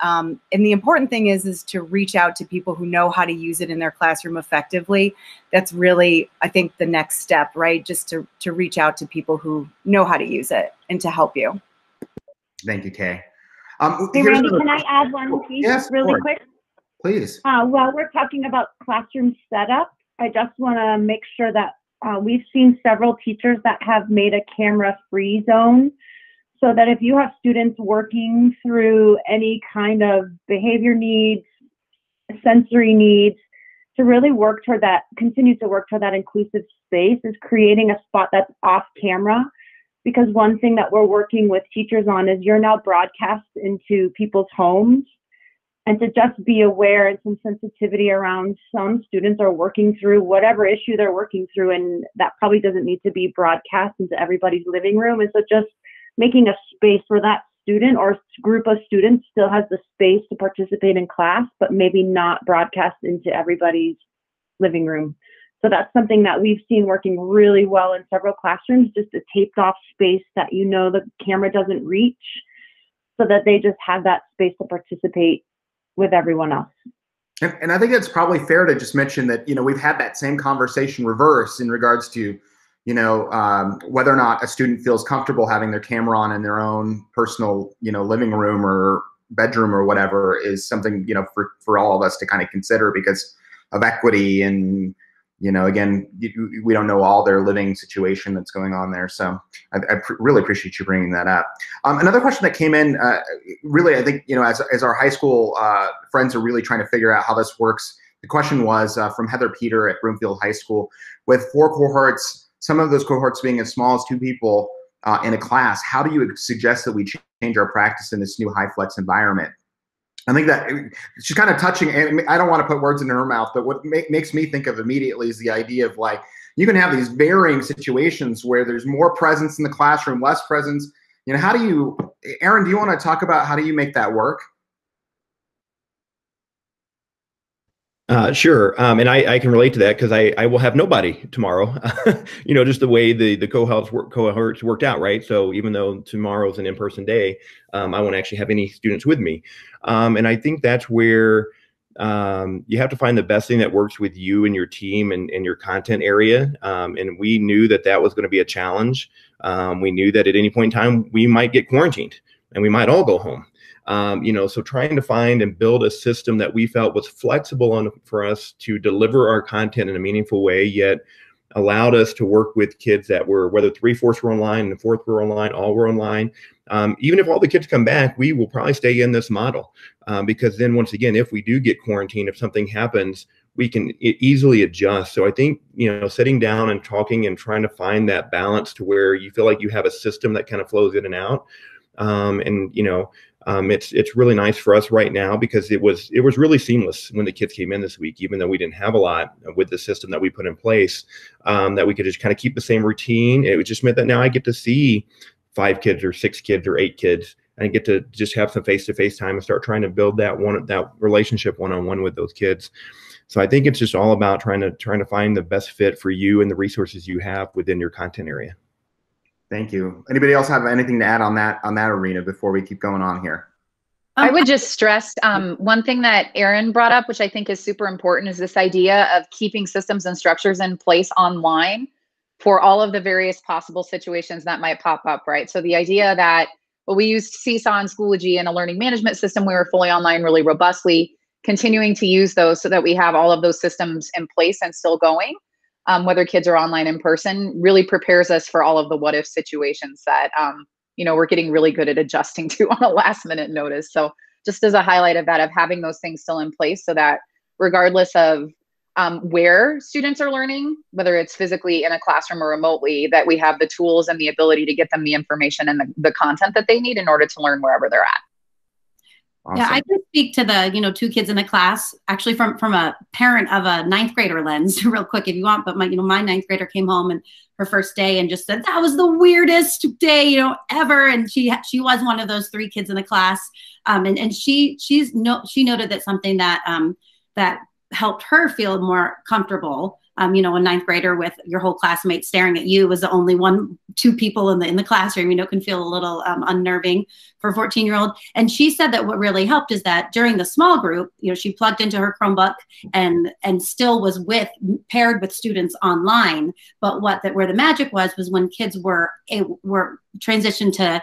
the important thing is to reach out to people who know how to use it in their classroom effectively. That's really, I think, the next step, right? Just to reach out to people who know how to use it and to help you. Thank you, Kay. Hey, Randy, can I add one piece really quick? Please. While we're talking about classroom setup, I just want to make sure that we've seen several teachers that have made a camera-free zone, so that if you have students working through any kind of behavior needs, sensory needs, to really work toward that, continue to work toward that inclusive space, is creating a spot that's off camera. Because one thing that we're working with teachers on is you're now broadcast into people's homes, and to just be aware and some sensitivity around some students are working through whatever issue they're working through, and that probably doesn't need to be broadcast into everybody's living room. And so just making a space where that student or group of students still has the space to participate in class, but maybe not broadcast into everybody's living room. So that's something that we've seen working really well in several classrooms, just a taped off space that the camera doesn't reach, so that they just have that space to participate with everyone else. And I think it's probably fair to just mention that, we've had that same conversation reverse in regards to, whether or not a student feels comfortable having their camera on in their own personal, living room or bedroom or whatever is something, for all of us to kind of consider because of equity. And, again, we don't know all their living situation that's going on there. So I really appreciate you bringing that up. Another question that came in, really, I think, as our high school friends are really trying to figure out how this works, the question was from Heather Peter at Broomfield High School. With 4 cohorts, some of those cohorts being as small as 2 people in a class, how do you suggest that we change our practice in this new HyFlex environment? I think that she's kind of touching, and I don't want to put words in her mouth, but what makes me think of immediately is the idea of like, you can have these varying situations where there's more presence in the classroom, less presence. How do you, Aaron, do you want to talk about how do you make that work? Sure. And I can relate to that because I will have nobody tomorrow, just the way the cohorts worked out, right? So even though tomorrow's an in-person day, I won't actually have any students with me. And I think that's where you have to find the best thing that works with you and your team and your content area. And we knew that was going to be a challenge. We knew that at any point in time, we might get quarantined and we might all go home. So trying to find and build a system that we felt was flexible for us to deliver our content in a meaningful way, yet allowed us to work with kids that were, whether 3/4 were online and 1/4 were online, all were online. Even if all the kids come back, we will probably stay in this model because then once again, if we do get quarantined, if something happens, we can easily adjust. So I think, sitting down and talking and trying to find that balance to where you feel like you have a system that kind of flows in and out. It's really nice for us right now because it was really seamless when the kids came in this week, even though we didn't have a lot with the system that we put in place, that we could just kind of keep the same routine. It just meant that now I get to see 5 kids or 6 kids or 8 kids and I get to just have some face-to-face time and start trying to build that relationship one-on-one with those kids. So I think it's just all about trying to find the best fit for you and the resources you have within your content area. Thank you. Anybody else have anything to add on that arena before we keep going on here? I would just stress one thing that Aaron brought up, which I think is super important, is this idea of keeping systems and structures in place online for all of the various possible situations that might pop up, right? So the idea that, we used Seesaw and Schoology and a learning management system, we were fully online really robustly, continuing to use those so that we have all of those systems in place and still going. Whether kids are online in person, really prepares us for all of the what if situations that, we're getting really good at adjusting to on a last minute notice. So just as a highlight of that, of having those things still in place so that regardless of where students are learning, whether it's physically in a classroom or remotely, that we have the tools and the ability to get them the information and the content that they need in order to learn wherever they're at. Awesome. Yeah, I can speak to the, 2 kids in a class, actually from a parent of a 9th grader lens real quick if you want. But my 9th grader came home and her first day and just said, that was the weirdest day, ever. And she was one of those 3 kids in the class. And she noted that something that helped her feel more comfortable. A 9th grader with your whole classmates staring at you was the only 2 people in the classroom, can feel a little unnerving for a 14-year-old. And she said that what really helped is that during the small group, she plugged into her Chromebook and still was paired with students online. But where the magic was when kids were transitioned to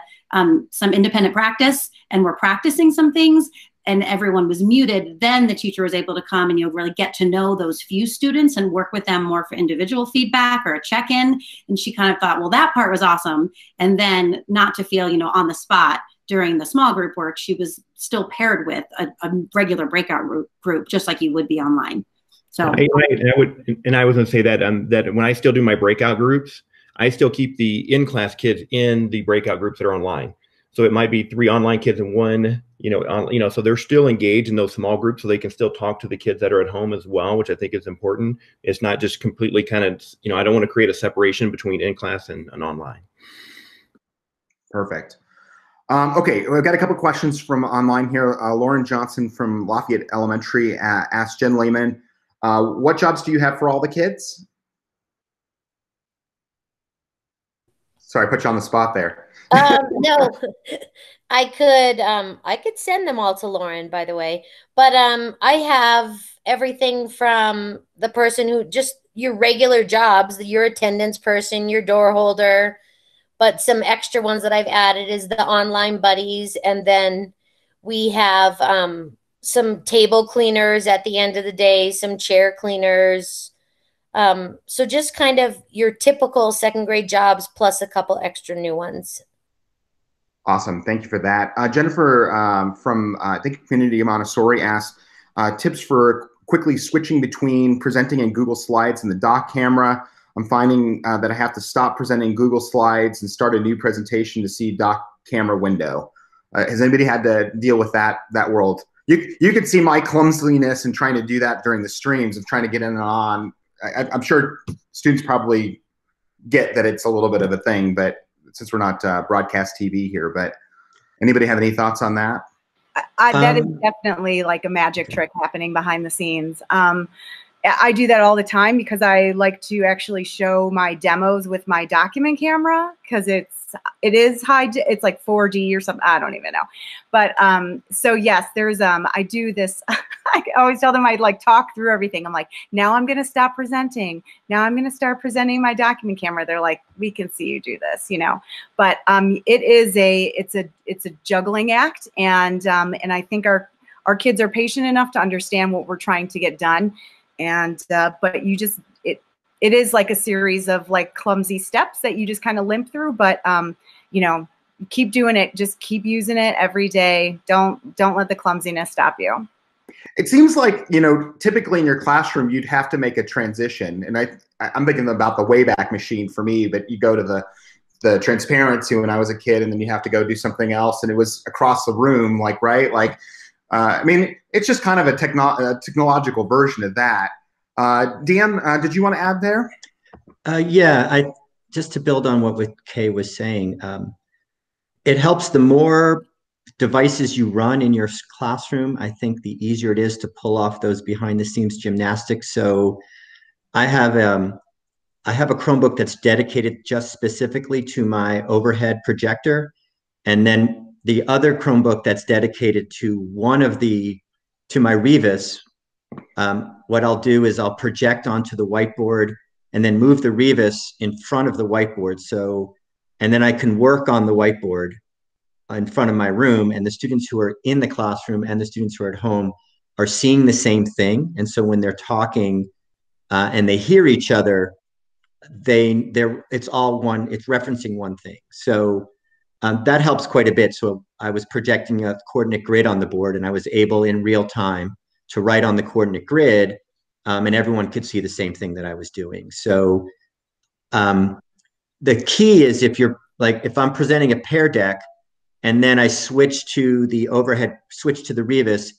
some independent practice and were practicing some things, and everyone was muted, then the teacher was able to come and really get to know those few students and work with them more for individual feedback or a check-in. And she kind of thought, well, that part was awesome. And then not to feel, on the spot during the small group work, she was still paired with a regular breakout group, just like you would be online. So I was going to say that that when I still do my breakout groups, I still keep the in-class kids in the breakout groups that are online. So it might be 3 online kids and 1, so they're still engaged in those small groups so they can still talk to the kids that are at home as well, which I think is important. It's not just completely kind of, I don't want to create a separation between in-class and online. Perfect. Okay, we've got a couple questions from online here. Lauren Johnson from Lafayette Elementary asked Jen Lehman, What jobs do you have for all the kids? Sorry, I put you on the spot there. No, I could send them all to Lauren, by the way. But I have everything from the person who just your regular jobs, your attendance person, your door holder, but some extra ones that I've added is the online buddies, and then we have some table cleaners at the end of the day, some chair cleaners. So just kind of your typical second grade jobs plus a couple extra new ones. Awesome. Thank you for that. Jennifer from, I think, Community Montessori asked tips for quickly switching between presenting in Google Slides and the dock camera. I'm finding that I have to stop presenting Google Slides and start a new presentation to see dock camera window. Has anybody had to deal with that world? You could see my clumsiness in trying to do that during the streams of trying to get in and on. I'm sure students probably get that it's a little bit of a thing, but since we're not broadcast TV here, but anybody have any thoughts on that? That is definitely like a magic trick happening behind the scenes. I do that all the time because I like to actually show my demos with my document camera because it is it's like 4D or something. I don't even know. But so yes, there's I do this. I always tell them I'd like talk through everything. I'm like, now I'm going to stop presenting. Now I'm going to start presenting my document camera. They're like, we can see you do this, you know. But it's a juggling act, and I think our kids are patient enough to understand what we're trying to get done. And but you just it is like a series of like clumsy steps that you just kind of limp through, but you know, keep doing it, just keep using it every day. Don't let the clumsiness stop you. It seems like, you know, typically in your classroom you'd have to make a transition, and I'm thinking about the Wayback Machine for me, but you go to the transparency when I was a kid, and then you have to go do something else, and it was across the room, like, right, like I mean, it's just kind of a technological version of that. Dan, did you want to add there? Yeah, just to build on what Kay was saying, it helps the more devices you run in your classroom, I think the easier it is to pull off those behind the scenes gymnastics. So I have a Chromebook that's dedicated just specifically to my overhead projector, and then the other Chromebook that's dedicated to to my Revis. What I'll do is I'll project onto the whiteboard and then move the Revis in front of the whiteboard. And then I can work on the whiteboard in front of my room, and the students who are in the classroom and the students who are at home are seeing the same thing. And so when they're talking and they hear each other, it's referencing one thing. So that helps quite a bit. So I was projecting a coordinate grid on the board, and I was able in real time to write on the coordinate grid, and everyone could see the same thing that I was doing. So the key is if I'm presenting a pear deck and then I switch to the Revis,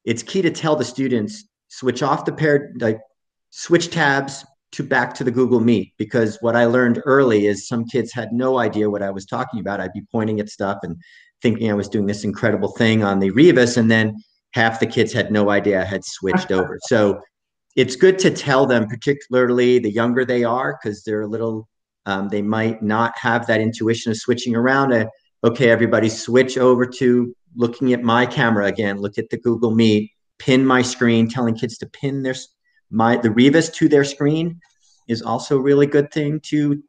it's key to tell the students, switch off the switch tabs back to the Google Meet, because what I learned early is some kids had no idea what I was talking about. I'd be pointing at stuff and thinking I was doing this incredible thing on the Revis, and then half the kids had no idea I had switched over. So it's good to tell them, particularly the younger they are, because they're a little, they might not have that intuition of switching around. Okay, everybody switch over to looking at my camera again, look at the Google Meet, pin my screen, telling kids to pin the Revis to their screen is also a really good thing to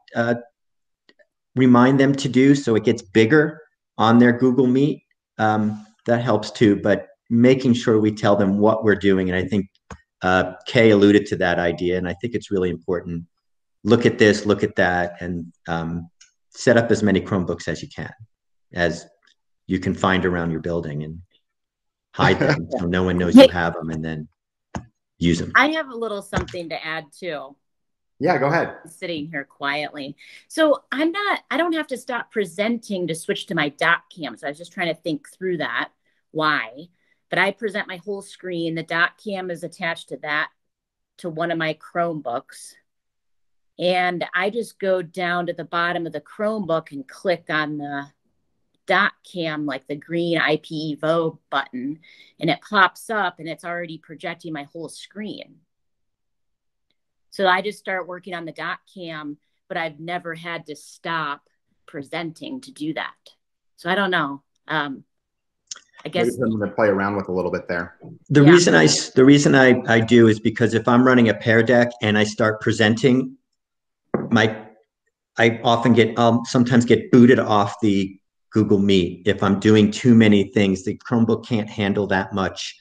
remind them to do, so it gets bigger on their Google Meet. That helps too, but making sure we tell them what we're doing. And I think Kay alluded to that idea, and I think it's really important. Look at this, look at that, and set up as many Chromebooks as you can find around your building, and hide them so no one knows you have them, and then use them. I have a little something to add too. Yeah, go ahead. Sitting here quietly. So I don't have to stop presenting to switch to my dock cam. So I was just trying to think through that, why. But I present my whole screen. The dock cam is attached to one of my Chromebooks. And I just go down to the bottom of the Chromebook and click on the dock cam, like the green IPEVO button, and it pops up and it's already projecting my whole screen. So I just start working on the dot cam, but I've never had to stop presenting to do that. So I don't know. I guess I'm going to play around with a little bit there. The reason I do is because if I'm running a pair deck and I start presenting, I often sometimes get booted off the Google Meet if I'm doing too many things. The Chromebook can't handle that much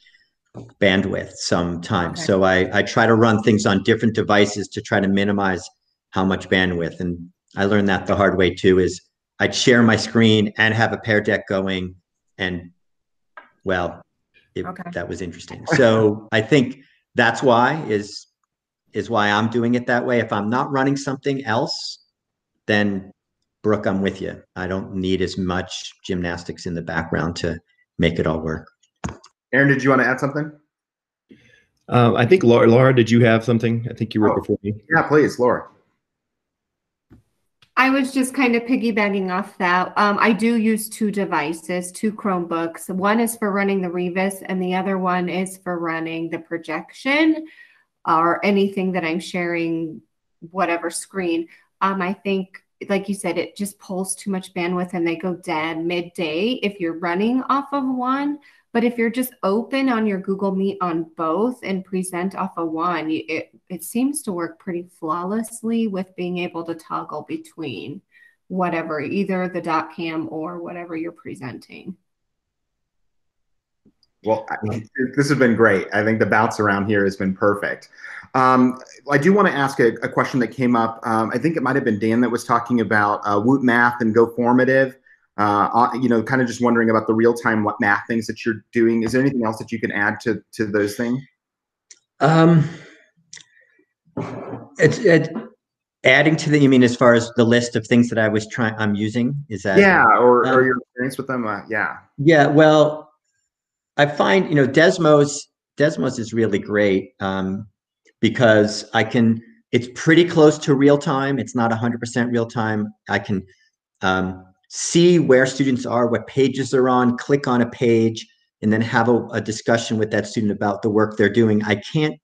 bandwidth sometimes. So I try to run things on different devices to try to minimize how much bandwidth. And I learned that the hard way too, is I'd share my screen and have a pair deck going, and well, that was interesting. So I think that's why is why I'm doing it that way. If I'm not running something else, then Brooke, I'm with you. I don't need as much gymnastics in the background to make it all work. Aaron, did you want to add something? I think Laura, did you have something? I think you were before me. Yeah, please, Laura. I was just kind of piggybacking off that. I do use two devices, two Chromebooks. One is for running the Revis and the other one is for running the projection or anything that I'm sharing, whatever screen. I think, like you said, it just pulls too much bandwidth and they go dead midday if you're running off of one. But if you're just open on your Google Meet on both and present off of one, it seems to work pretty flawlessly with being able to toggle between whatever, either the dot cam or whatever you're presenting. Well, this has been great. I think the bounce around here has been perfect. I do want to ask a question that came up. I think it might have been Dan that was talking about Woot Math and Go Formative. Kind of just wondering about the real-time math things that you're doing. Is there anything else that you can add to those things? It's adding to the, you mean as far as the list of things that I'm using? Is that? Yeah, or your experience with them? Yeah. Yeah, well, I find, Desmos is really great because it's pretty close to real time. It's not 100% real time. I can see where students are, what pages they're on, click on a page, and then have a discussion with that student about the work they're doing. I can't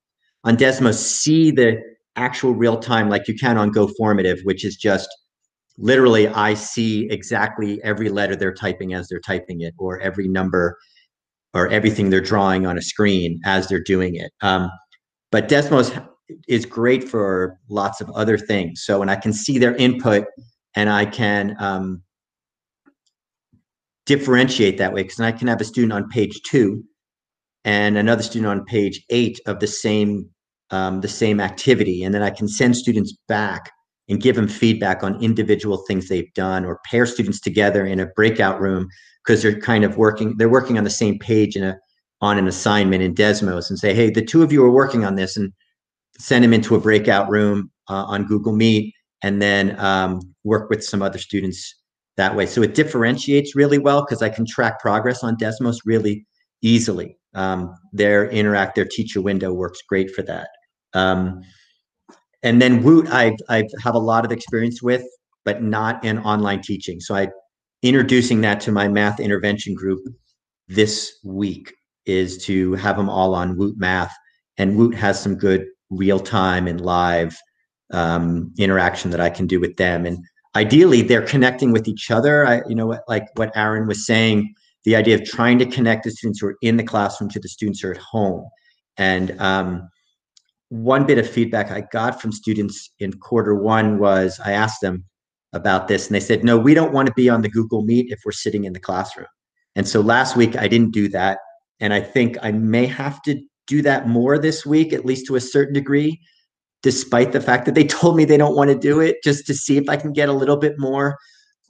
on Desmos see the actual real time like you can on Go Formative, which is just literally I see exactly every letter they're typing as they're typing it, or every number or everything they're drawing on a screen as they're doing it. But Desmos is great for lots of other things. So when I can see their input and I can differentiate that way, because I can have a student on page 2 and another student on page 8 of the same activity, and then I can send students back and give them feedback on individual things they've done, or pair students together in a breakout room because they're kind of working on the same page on an assignment in Desmos, and say, hey, the two of you are working on this, and send them into a breakout room on Google Meet, and then work with some other students that way. So it differentiates really well because I can track progress on Desmos really easily. Their teacher window works great for that. And then Woot, I have a lot of experience with, but not in online teaching. So I'm introducing that to my math intervention group this week, is to have them all on Woot Math. And Woot has some good real-time and live interaction that I can do with them. And ideally, they're connecting with each other. Like what Aaron was saying, the idea of trying to connect the students who are in the classroom to the students who are at home. And one bit of feedback I got from students in Q1 was, I asked them about this, and they said, no, we don't want to be on the Google Meet if we're sitting in the classroom. And so last week I didn't do that. And I think I may have to do that more this week, at least to a certain degree, despite the fact that they told me they don't want to do it, just to see if I can get a little bit more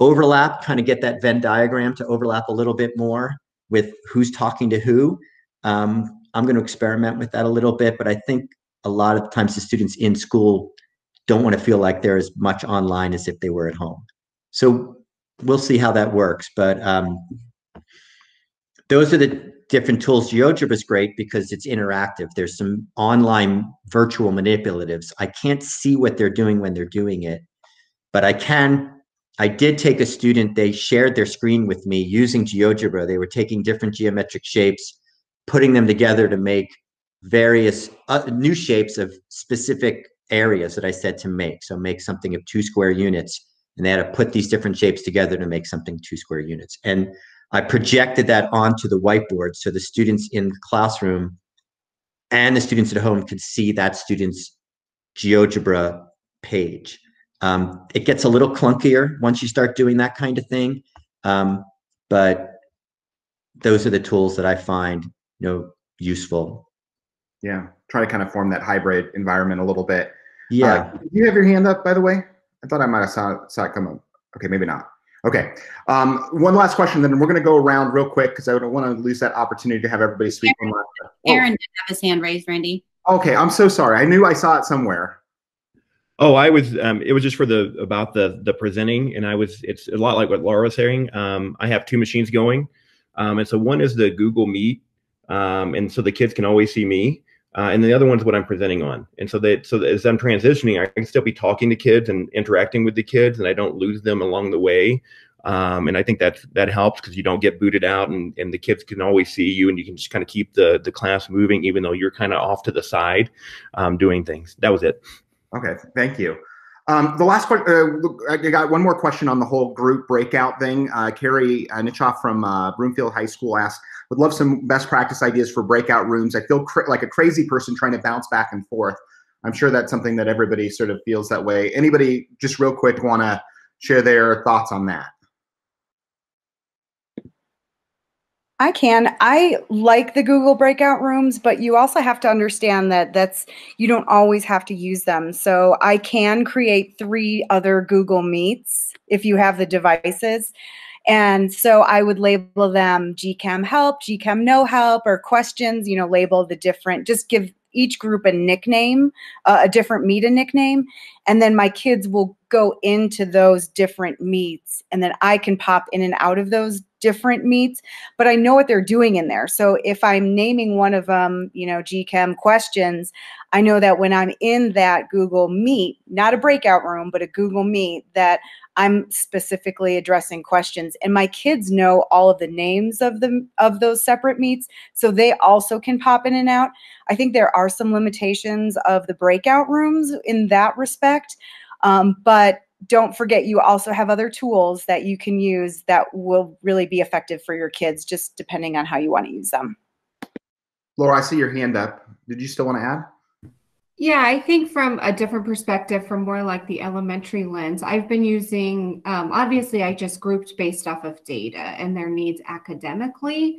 overlap, kind of get that Venn diagram to overlap a little bit more with who's talking to who. I'm going to experiment with that a little bit, but I think a lot of times the students in school don't want to feel like they're as much online as if they were at home. So we'll see how that works. But those are the different tools. GeoGebra is great because it's interactive. There's some online virtual manipulatives. I can't see what they're doing when they're doing it, but I did take a student, they shared their screen with me using GeoGebra. They were taking different geometric shapes, putting them together to make various new shapes of specific areas that I said to make. So make something of 2 square units, and they had to put these different shapes together to make something 2 square units. And I projected that onto the whiteboard so the students in the classroom and the students at home could see that student's GeoGebra page. It gets a little clunkier once you start doing that kind of thing, but those are the tools that I find, useful. Yeah, try to kind of form that hybrid environment a little bit. Yeah. Do you have your hand up, by the way? I thought I might have saw it come up. Okay, maybe not. Okay. One last question, then we're going to go around real quick because I don't want to lose that opportunity to have everybody speak. Aaron did have his hand raised, Randy. Okay, I'm so sorry. I knew I saw it somewhere. Oh, I was. It was just for the presenting, and it's a lot like what Laura was saying. I have 2 machines going, and so one is the Google Meet, and so the kids can always see me, and the other one's what I'm presenting on. And so as I'm transitioning, I can still be talking to kids and interacting with the kids, and I don't lose them along the way. And I think that helps because you don't get booted out, and the kids can always see you, and you can just kind of keep the class moving, even though you're kind of off to the side doing things. That was it. Okay, thank you. The last question, I got one more question on the whole group breakout thing. Carrie Nitchoff from Broomfield High School asked, would love some best practice ideas for breakout rooms. I feel like a crazy person trying to bounce back and forth. I'm sure that's something that everybody sort of feels that way. Anybody just real quick want to share their thoughts on that? I can. I like the Google breakout rooms, but you also have to understand that you don't always have to use them. So I can create 3 other Google Meets if you have the devices. And so I would label them GChem help, GChem no help, or questions, label the different, just give each group a nickname, a different meet a nickname. And then my kids will go into those different meets, and then I can pop in and out of those different meets, but I know what they're doing in there. So if I'm naming one of them, GChem questions, I know that when I'm in that Google Meet, not a breakout room, but a Google Meet, that I'm specifically addressing questions, and my kids know all of the names of those separate meets, so they also can pop in and out. I think there are some limitations of the breakout rooms in that respect, but don't forget you also have other tools that you can use that will really be effective for your kids, just depending on how you want to use them. Laura, I see your hand up. Did you still want to add? Yeah, I think from a different perspective, from more like the elementary lens, I've been using, obviously I just grouped based off of data and their needs academically.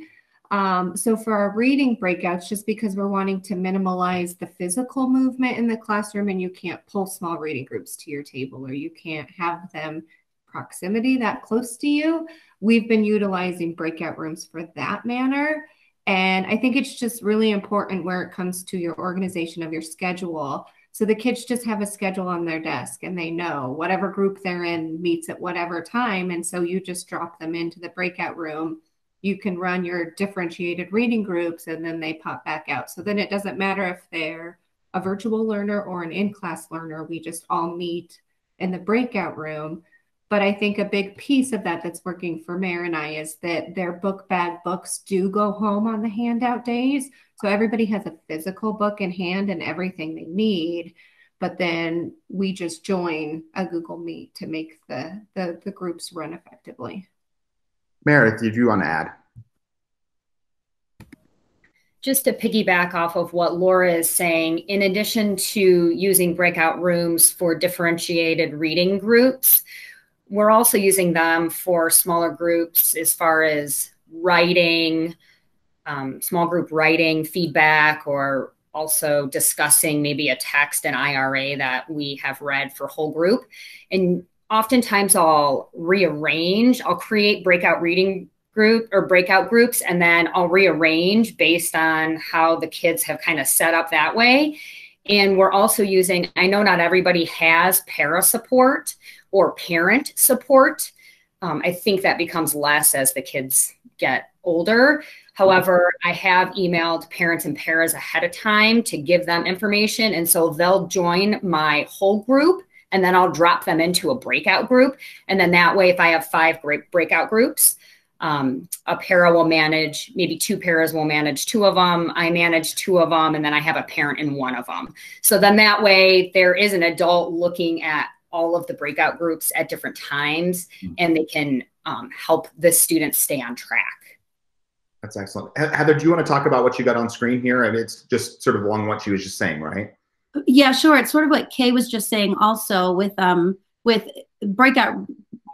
So for our reading breakouts, just because we're wanting to minimalize the physical movement in the classroom, and you can't pull small reading groups to your table, or you can't have them proximity that close to you, we've been utilizing breakout rooms for that manner. And I think it's just really important where it comes to your organization of your schedule. So the kids just have a schedule on their desk, and they know whatever group they're in meets at whatever time. And so you just drop them into the breakout room. You can run your differentiated reading groups, and then they pop back out. So then it doesn't matter if they're a virtual learner or an in-class learner. We just all meet in the breakout room. But I think a big piece of that that's working for Mare and I is that their book bag books do go home on the handout days. So everybody has a physical book in hand and everything they need. But then we just join a Google Meet to make the groups run effectively. Meredith, did you want to add? Just to piggyback off of what Laura is saying, in addition to using breakout rooms for differentiated reading groups, we're also using them for smaller groups as far as writing, small group writing feedback, or also discussing maybe a text and IRA that we have read for whole group. And oftentimes I'll create breakout reading group or breakout groups, and then I'll rearrange based on how the kids have kind of set up that way. And we're also using, I know not everybody has para support or parent support. I think that becomes less as the kids get older. However, I have emailed parents and paras ahead of time to give them information. And so they'll join my whole group, and then I'll drop them into a breakout group. And then that way, if I have 5 breakout groups, a para will manage, maybe two paras will manage two of them. I manage two of them, and then I have a parent in one of them. So then that way there is an adult looking at all of the breakout groups at different times, and they can help the students stay on track. That's excellent. Heather, do you want to talk about what you got on screen here? I mean, it's just sort of along what she was just saying, right? Yeah, sure. It's sort of what Kay was just saying also with breakout,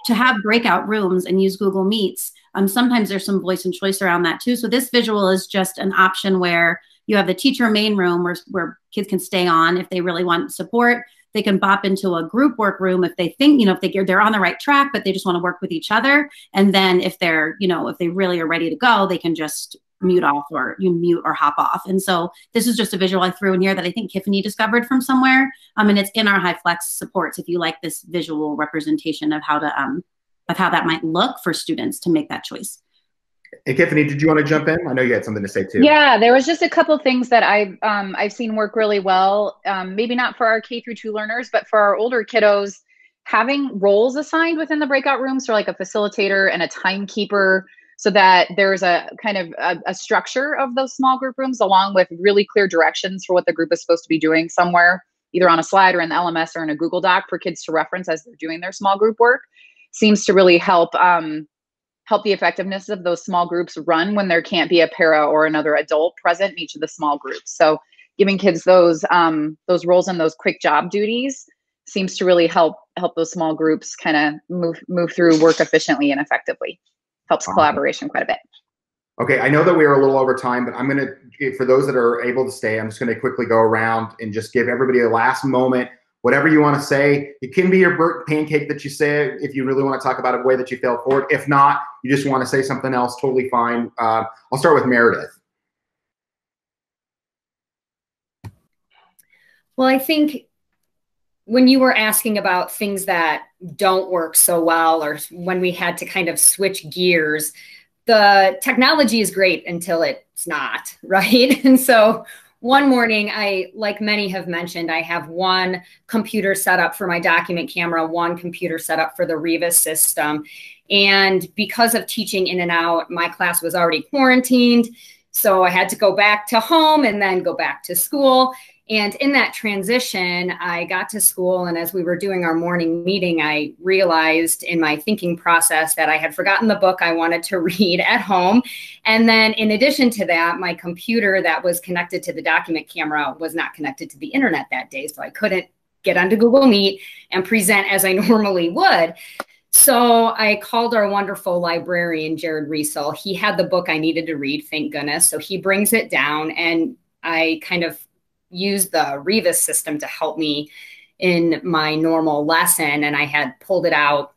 to have breakout rooms and use Google Meets. Sometimes there's some voice and choice around that too. So this visual is just an option where you have the teacher main room where kids can stay on if they really want support. They can bop into a group work room if they think, if they're on the right track, but they just want to work with each other. And then if they're, if they really are ready to go, they can just mute off or mute or hop off. And so this is just a visual I threw in here that I think Tiffany discovered from somewhere. And it's in our HyFlex supports if you like this visual representation of how that might look for students to make that choice. Hey, Tiffany, did you want to jump in? I know you had something to say too. Yeah, there was just a couple things that I've seen work really well. Maybe not for our K through 2 learners, but for our older kiddos, having roles assigned within the breakout room. So like a facilitator and a timekeeper, so that there's a kind of a structure of those small group rooms, along with really clear directions for what the group is supposed to be doing somewhere, either on a slide or in the LMS or in a Google Doc for kids to reference as they're doing their small group work. Seems to really help the effectiveness of those small groups run when there can't be a para or another adult present in each of the small groups. So giving kids those roles and those quick job duties seems to really help those small groups kind of move through work efficiently and effectively. Helps collaboration quite a bit. Okay, I know that we are a little over time, but I'm going to, for those that are able to stay, I'm just going to quickly go around and just give everybody a last moment. Whatever you want to say, it can be your burnt pancake that you say if you really want to talk about a way that you failed forward. If not, you just want to say something else, totally fine. I'll start with Meredith. Well, I think when you were asking about things that don't work so well, or when we had to kind of switch gears, the technology is great until it's not, right? And so one morning, like many have mentioned, I have one computer set up for my document camera, one computer set up for the Rebus system. And because of teaching in and out, my class was already quarantined. So I had to go back to home and then go back to school. And in that transition, I got to school, and as we were doing our morning meeting, I realized in my thinking process that I had forgotten the book I wanted to read at home. And then in addition to that, my computer that was connected to the document camera was not connected to the internet that day. So I couldn't get onto Google Meet and present as I normally would. So I called our wonderful librarian, Jared Riesel. He had the book I needed to read, thank goodness. So he brings it down, and I kind of use the Rebus system to help me in my normal lesson. And I had pulled it out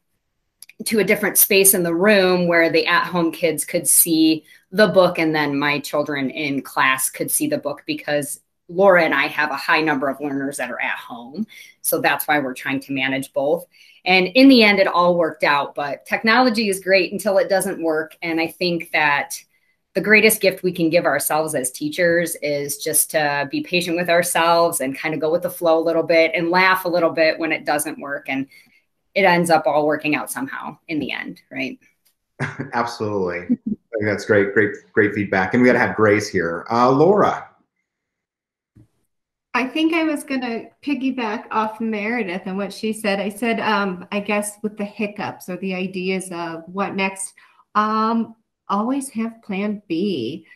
to a different space in the room where the at-home kids could see the book, and then my children in class could see the book, because Laura and I have a high number of learners that are at home. So that's why we're trying to manage both. And in the end, it all worked out. But technology is great until it doesn't work. And I think that the greatest gift we can give ourselves as teachers is just to be patient with ourselves and kind of go with the flow a little bit and laugh a little bit when it doesn't work. And it ends up all working out somehow in the end, right? Absolutely. I think that's great feedback. And we got to have Grace here. Laura. I think I was going to piggyback off Meredith and what she said. I said, I guess with the hiccups or the ideas of what next, always have plan B.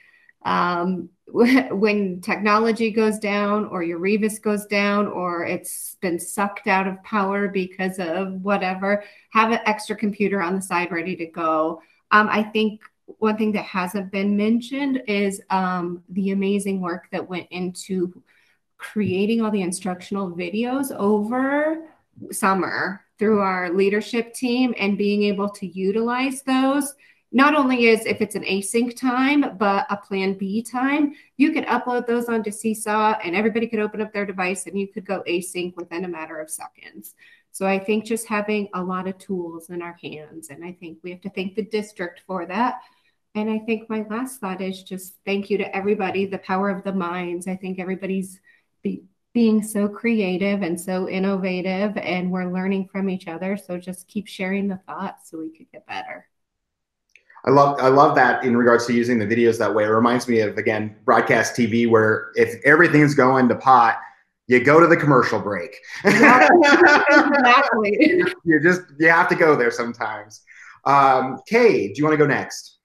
When technology goes down, or your Rebus goes down, or it's been sucked out of power because of whatever, have an extra computer on the side ready to go. I think one thing that hasn't been mentioned is the amazing work that went into creating all the instructional videos over summer through our leadership team, and being able to utilize those. Not only is if it's an async time, but a plan B time, you could upload those onto Seesaw and everybody could open up their device and you could go async within a matter of seconds. So I think just having a lot of tools in our hands, and I think we have to thank the district for that. And I think my last thought is just thank you to everybody, the power of the minds. I think everybody's being so creative and so innovative, and we're learning from each other. So just keep sharing the thoughts so we could get better. I love that in regards to using the videos that way. It reminds me of, again, broadcast TV, where if everything's going to pot, you go to the commercial break. Exactly. You have to go there sometimes. Kay, do you want to go next?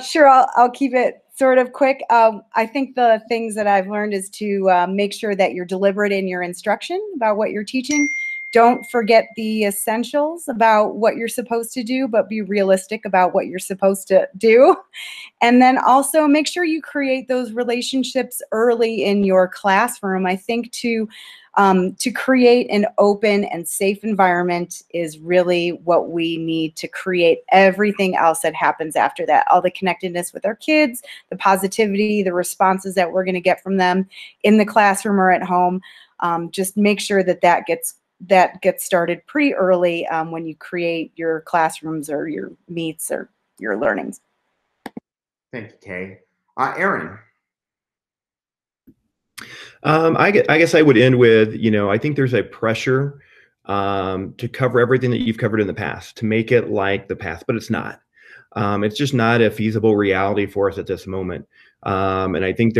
Sure, I'll keep it sort of quick. I think the things that I've learned is to make sure that you're deliberate in your instruction about what you're teaching. Don't forget the essentials about what you're supposed to do, but be realistic about what you're supposed to do. And then also make sure you create those relationships early in your classroom. I think to create an open and safe environment is really what we need to create everything else that happens after that. All the connectedness with our kids, the positivity, the responses that we're going to get from them in the classroom or at home. Just make sure that that gets started pretty early when you create your classrooms or your meets or your learnings. Thank you, Kay. Aaron. I guess I would end with, I think there's a pressure to cover everything that you've covered in the past, to make it like the past, but it's not. It's just not a feasible reality for us at this moment. And I think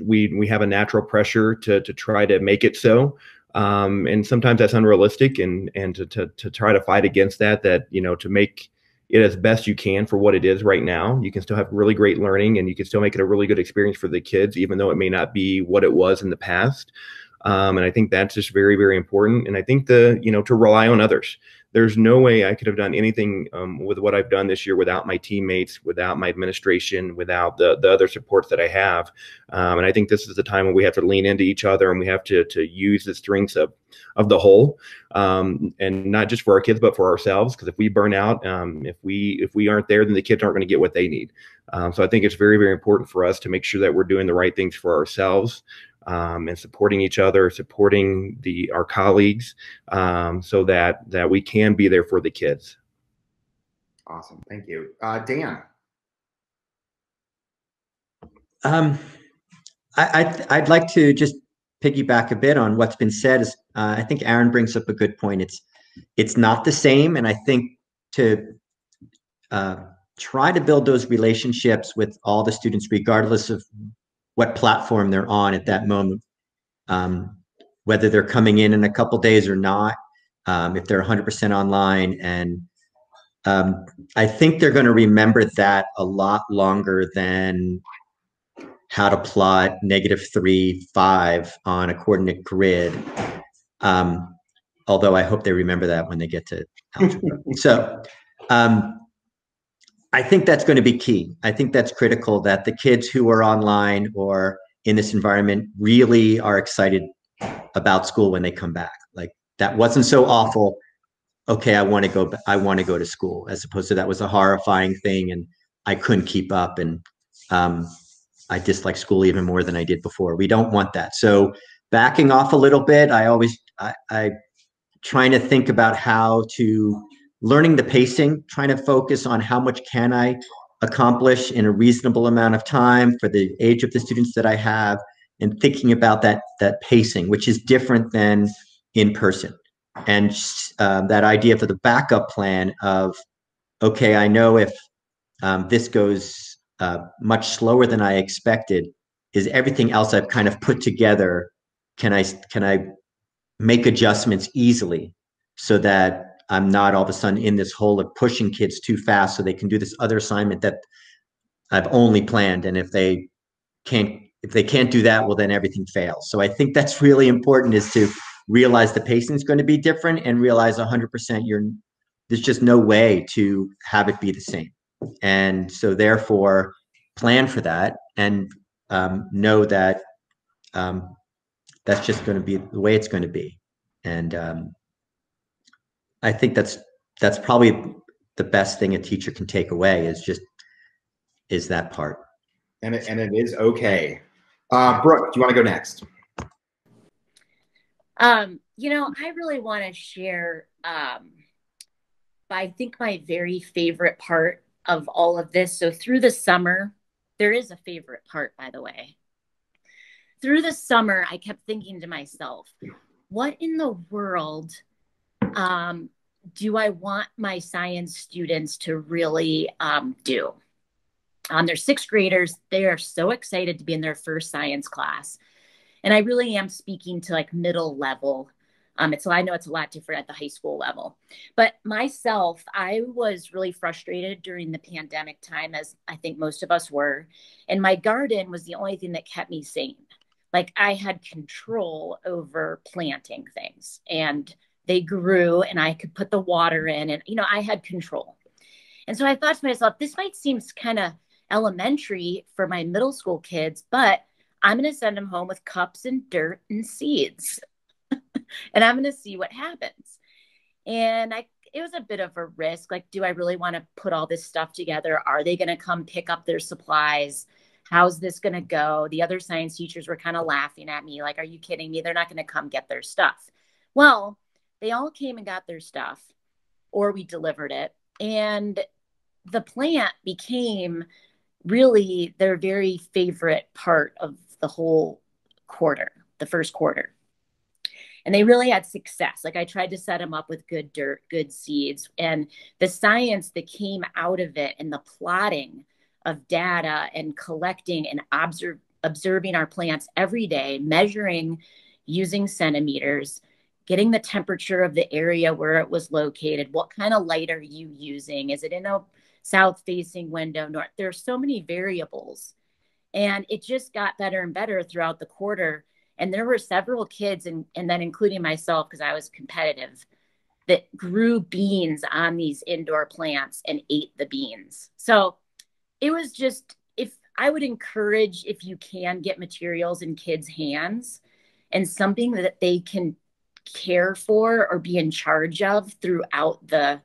we have a natural pressure to try to make it so. And sometimes that's unrealistic, and to try to fight against that, to make it as best you can for what it is right now. You can still have really great learning, and you can still make it a really good experience for the kids, even though it may not be what it was in the past. And I think that's just very, very important. And I think to rely on others. There's no way I could have done anything with what I've done this year without my teammates, without my administration, without the other supports that I have. And I think this is the time when we have to lean into each other, and we have to use the strengths of the whole, and not just for our kids, but for ourselves. Because if we burn out, if we aren't there, then the kids aren't going to get what they need. So I think it's very, very important for us to make sure that we're doing the right things for ourselves, and supporting each other, supporting our colleagues, so that we can be there for the kids. Awesome, thank you. Dan. I'd like to just piggyback a bit on what's been said. I think Aaron brings up a good point. It's not the same, and I think to try to build those relationships with all the students, regardless of what platform they're on at that moment, whether they're coming in a couple days or not, if they're 100% online. And I think they're going to remember that a lot longer than how to plot -3, 5 on a coordinate grid. Although I hope they remember that when they get to algebra. So I think that's going to be key. I think that's critical, that the kids who are online or in this environment really are excited about school when they come back. Like, that wasn't so awful. Okay, I want to go to school, as opposed to that was a horrifying thing and I couldn't keep up, and I dislike school even more than I did before. We don't want that. So backing off a little bit, I trying to think about how to learning the pacing, trying to focus on how much can I accomplish in a reasonable amount of time for the age of the students that I have, and thinking about that pacing, which is different than in person. And that idea for the backup plan of, okay, I know if this goes much slower than I expected, is everything else I've kind of put together, can I make adjustments easily so that I'm not all of a sudden in this hole of pushing kids too fast so they can do this other assignment that I've only planned. And if they can't do that, well, then everything fails. So I think that's really important, is to realize the pacing is going to be different, and realize 100% there's just no way to have it be the same. And so therefore plan for that, and know that that's just going to be the way it's going to be. And I think that's probably the best thing a teacher can take away, is that part. And it is okay. Brooke, do you want to go next? I really want to share, I think, my very favorite part of all of this. So through the summer, there is a favorite part, by the way. Through the summer, I kept thinking to myself, what in the world do I want my science students to really do? They're sixth graders. They are so excited to be in their first science class. And I really am speaking to like middle level. So I know it's a lot different at the high school level. But myself, I was really frustrated during the pandemic time, as I think most of us were. And my garden was the only thing that kept me sane. Like I had control over planting things and they grew and I could put the water in and, you know, I had control. And so I thought to myself, this might seem kind of elementary for my middle school kids, but I'm going to send them home with cups and dirt and seeds. And I'm going to see what happens. And it was a bit of a risk. Like, do I really want to put all this stuff together? Are they going to come pick up their supplies? How's this going to go? The other science teachers were kind of laughing at me. Like, are you kidding me? They're not going to come get their stuff. Well, they all came and got their stuff, or we delivered it. And the plant became really their very favorite part of the whole quarter, the first quarter. And they really had success. Like I tried to set them up with good dirt, good seeds, and the science that came out of it and the plotting of data and collecting and observing our plants every day, measuring using centimeters, getting the temperature of the area where it was located. What kind of light are you using? Is it in a south facing window, north? There are so many variables. And it just got better and better throughout the quarter. And there were several kids, and then including myself, because I was competitive, that grew beans on these indoor plants and ate the beans. So it was just, if I would encourage, if you can get materials in kids' hands and something that they can care for or be in charge of throughout the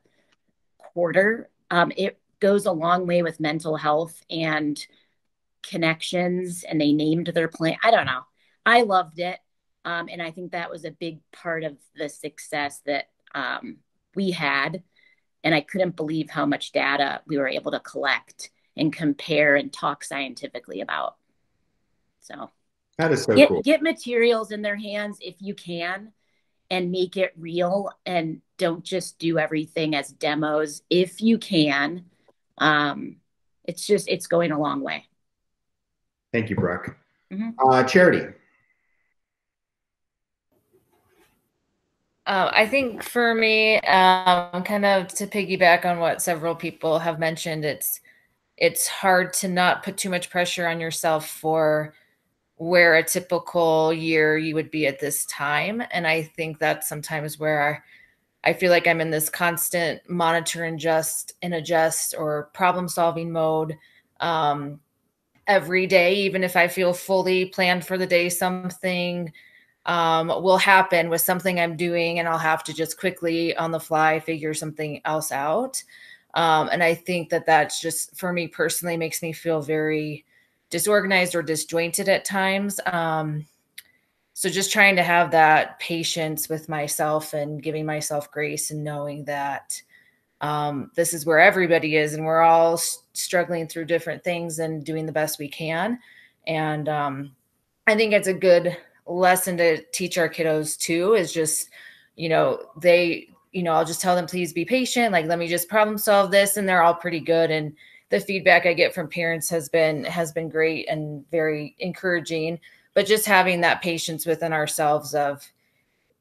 quarter, it goes a long way with mental health and connections. And they named their plant. I don't know. I loved it. And I think that was a big part of the success that we had. And I couldn't believe how much data we were able to collect and compare and talk scientifically about. So that is so cool. Get materials in their hands if you can and make it real, and don't just do everything as demos. If you can, it's going a long way. Thank you, Brooke. Mm-hmm. Charity. I think for me, kind of to piggyback on what several people have mentioned, it's hard to not put too much pressure on yourself for where a typical year you would be at this time. And I think that's sometimes where I feel like I'm in this constant monitor and adjust or problem solving mode every day. Even if I feel fully planned for the day, something will happen with something I'm doing, and I'll have to just quickly on the fly figure something else out. And I think that's just, for me personally, makes me feel very disorganized or disjointed at times. So just trying to have that patience with myself and giving myself grace and knowing that this is where everybody is, and we're all struggling through different things and doing the best we can. And I think it's a good lesson to teach our kiddos too, is just, I'll just tell them, please be patient. Like, let me just problem solve this. And they're all pretty good. And the feedback I get from parents has been great and very encouraging, but just having that patience within ourselves of,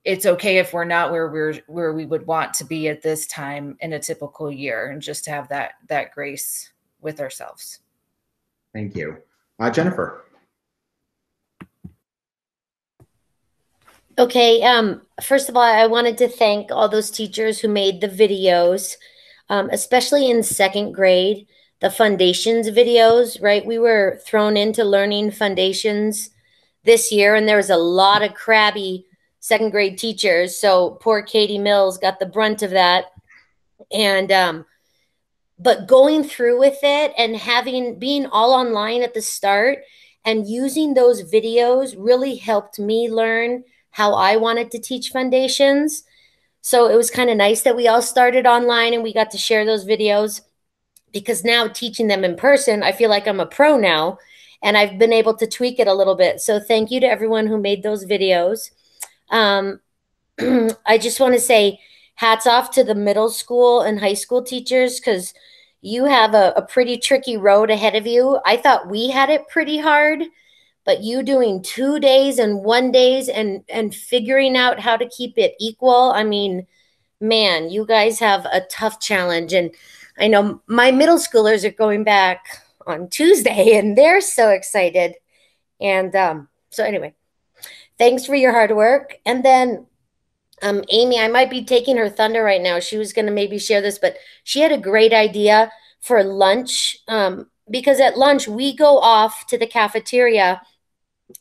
it's okay if we're not where we would want to be at this time in a typical year, and just to have that grace with ourselves. Thank you. Jennifer. Okay. First of all, I wanted to thank all those teachers who made the videos, especially in second grade, the foundations videos, right? We were thrown into learning foundations this year, and there was a lot of crabby second grade teachers. So poor Katie Mills got the brunt of that. And, but going through with it and being all online at the start and using those videos really helped me learn how I wanted to teach foundations. So it was kind of nice that we all started online and we got to share those videos, because now teaching them in person, I feel like I'm a pro now, and I've been able to tweak it a little bit. So thank you to everyone who made those videos. I just want to say hats off to the middle school and high school teachers, because you have a pretty tricky road ahead of you. I thought we had it pretty hard, but you doing 2 days and 1 days and figuring out how to keep it equal. I mean, man, you guys have a tough challenge. And I know my middle schoolers are going back on Tuesday and they're so excited. And so anyway, thanks for your hard work. And then Amy, I might be taking her thunder right now. She was going to maybe share this, but she had a great idea for lunch, because at lunch we go off to the cafeteria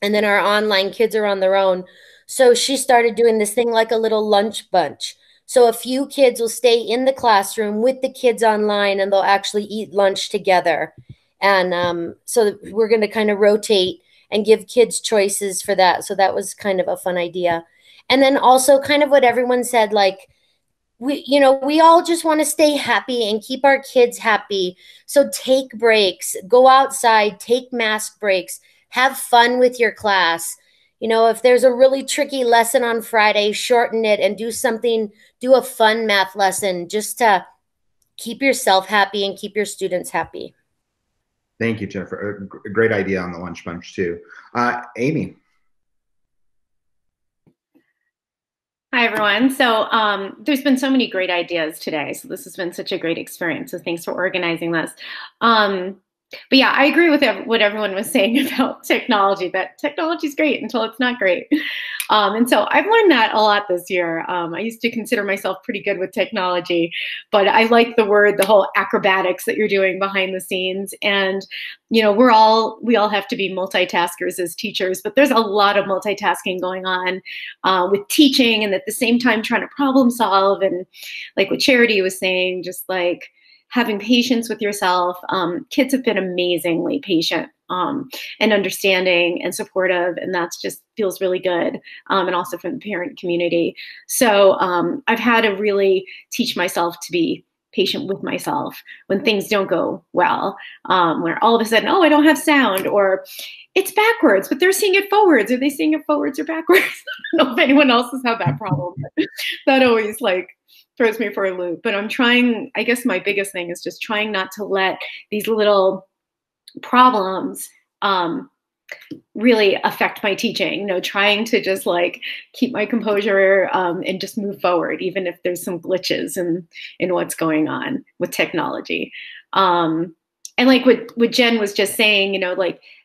and then our online kids are on their own. So she started doing this thing like a little lunch bunch. So a few kids will stay in the classroom with the kids online and they'll actually eat lunch together. And so we're going to kind of rotate and give kids choices for that. So that was kind of a fun idea. And then also kind of what everyone said, like, we all just want to stay happy and keep our kids happy. So take breaks, go outside, take mask breaks, have fun with your class. If there's a really tricky lesson on Friday, shorten it and do a fun math lesson just to keep yourself happy and keep your students happy. Thank you, Jennifer. A great idea on the lunch bunch too. Amy. Hi, everyone. So there's been so many great ideas today. So this has been such a great experience. So thanks for organizing this. But yeah, I agree with what everyone was saying about technology, that technology is great until it's not great. And so I've learned that a lot this year. I used to consider myself pretty good with technology, but I like the whole acrobatics that you're doing behind the scenes. And, we all have to be multitaskers as teachers, but there's a lot of multitasking going on with teaching and at the same time trying to problem solve. And like what Charity was saying, just like, having patience with yourself. Kids have been amazingly patient and understanding and supportive, and that's just feels really good. And also from the parent community. So I've had to really teach myself to be patient with myself when things don't go well, where all of a sudden, oh, I don't have sound, or it's backwards, but they're seeing it forwards. Are they seeing it forwards or backwards? I don't know if anyone else has had that problem. That always throws me for a loop. But I'm trying, I guess my biggest thing is just trying not to let these little problems really affect my teaching, trying to just keep my composure and just move forward, even if there's some glitches in what's going on with technology. And like what Jen was just saying,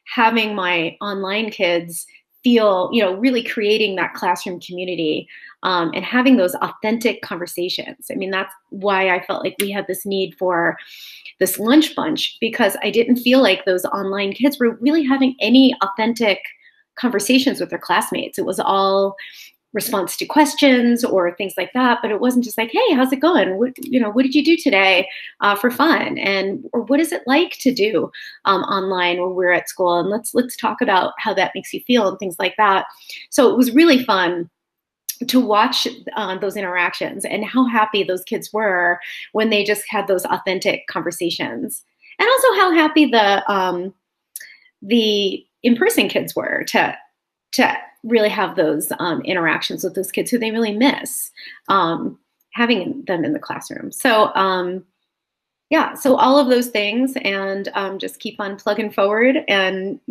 having my online kids feel, really creating that classroom community and having those authentic conversations. I mean, that's why I felt like we had this need for this lunch bunch, because I didn't feel like those online kids were really having any authentic conversations with their classmates. It was all response to questions or things like that, but it wasn't just like, hey, how's it going? What did you do today for fun? Or what is it like to do online when we're at school? And let's talk about how that makes you feel and things like that. So it was really fun to watch those interactions and how happy those kids were when they just had those authentic conversations, and also how happy the in-person kids were to really have those interactions with those kids who they really miss having them in the classroom. So yeah, so all of those things, and just keep on plugging forward and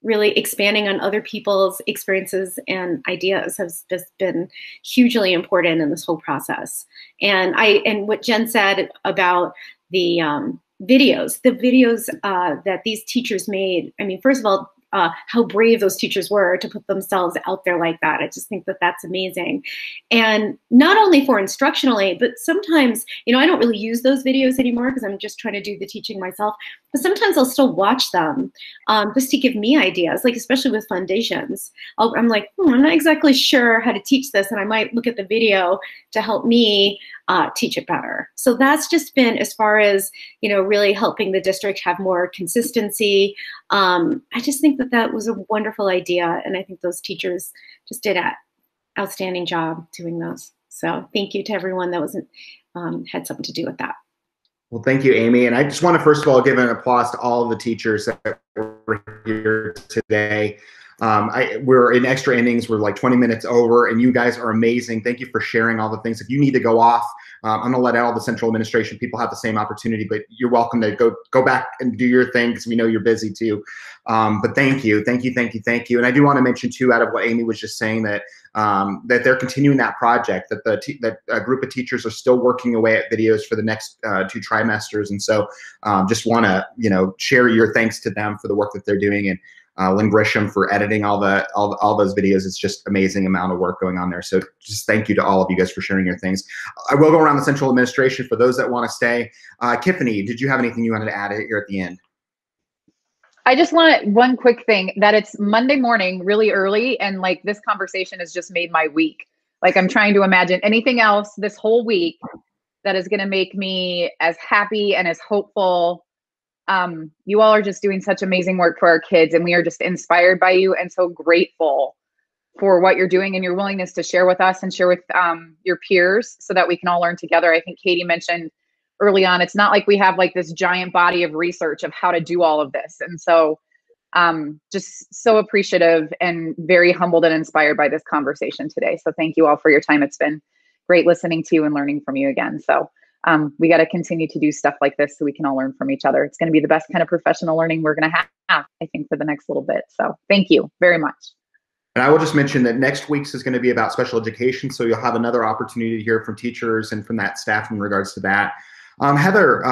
really expanding on other people's experiences and ideas has just been hugely important in this whole process. And what Jen said about the videos that these teachers made, I mean, first of all, how brave those teachers were to put themselves out there like that. I just think that that's amazing. And not only for instructional aid, but sometimes, I don't really use those videos anymore because I'm just trying to do the teaching myself, but sometimes I'll still watch them just to give me ideas, especially with foundations. I'm like, I'm not exactly sure how to teach this, and I might look at the video to help me teach it better. So that's just been, as far as, really helping the district have more consistency. I just think that was a wonderful idea. And I think those teachers just did an outstanding job doing those. So thank you to everyone that had something to do with that. Well, thank you, Amy. And I just want to, first of all, give an applause to all of the teachers that were here today. We're in extra innings. We're like 20 minutes over, and you guys are amazing. Thank you for sharing all the things. If you need to go off, I'm going to let all the central administration people have the same opportunity, but you're welcome to go back and do your thing because we know you're busy too. But thank you. And I do want to mention too, out of what Amy was just saying, that that they're continuing that project, that a group of teachers are still working away at videos for the next 2 trimesters. And so just want to, share your thanks to them for the work that they're doing, and Lynn Grisham for editing all those videos. It's just amazing amount of work going on there. So just thank you to all of you guys for sharing your things. I will go around the central administration for those that want to stay. Tiffany, did you have anything you wanted to add here at the end? I just want one quick thing, that it's Monday morning really early, and like this conversation has just made my week. Like I'm trying to imagine anything else this whole week that is going to make me as happy and as hopeful. You all are just doing such amazing work for our kids, and we are just inspired by you and so grateful for what you're doing and your willingness to share with us and share with your peers so that we can all learn together. I think Katie mentioned early on, it's not like we have like this giant body of research of how to do all of this. And so just so appreciative and very humbled and inspired by this conversation today. So thank you all for your time. It's been great listening to you and learning from you again. So we got to continue to do stuff like this so we can all learn from each other. It's going to be the best kind of professional learning we're going to have, I think, for the next little bit. So thank you very much. And I will just mention that next week's is going to be about special education. So you'll have another opportunity to hear from teachers and from that staff in regards to that. Heather,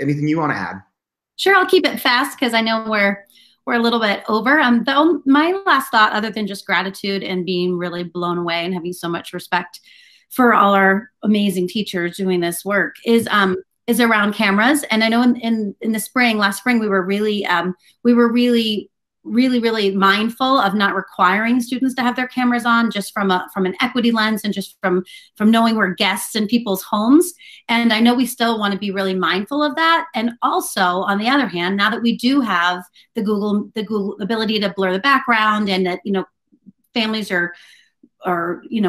anything you want to add? Sure, I'll keep it fast because I know we're a little bit over. My last thought, other than just gratitude and being really blown away and having so much respect for all our amazing teachers doing this work, is around cameras. And I know in the last spring, we were really mindful of not requiring students to have their cameras on, just from an equity lens and just from knowing we're guests in people's homes. And I know we still want to be really mindful of that. And also, on the other hand, now that we do have the Google ability to blur the background, and that, families are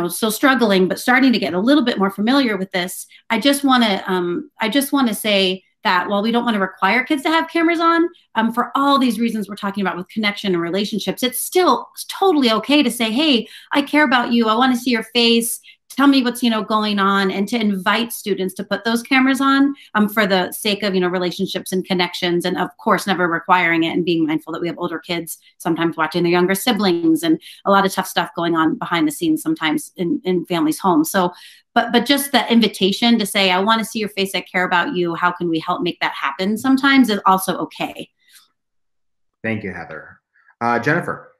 still struggling, but starting to get a little bit more familiar with this, I just want to say that while we don't want to require kids to have cameras on, for all these reasons we're talking about with connection and relationships, it's still totally okay to say, hey, I care about you. I want to see your face. Tell me what's, going on, and to invite students to put those cameras on for the sake of, relationships and connections. And of course, never requiring it, and being mindful that we have older kids sometimes watching their younger siblings, and a lot of tough stuff going on behind the scenes sometimes in families' homes. So, but just the invitation to say, I want to see your face. I care about you. How can we help make that happen sometimes is also okay. Thank you, Heather. Jennifer.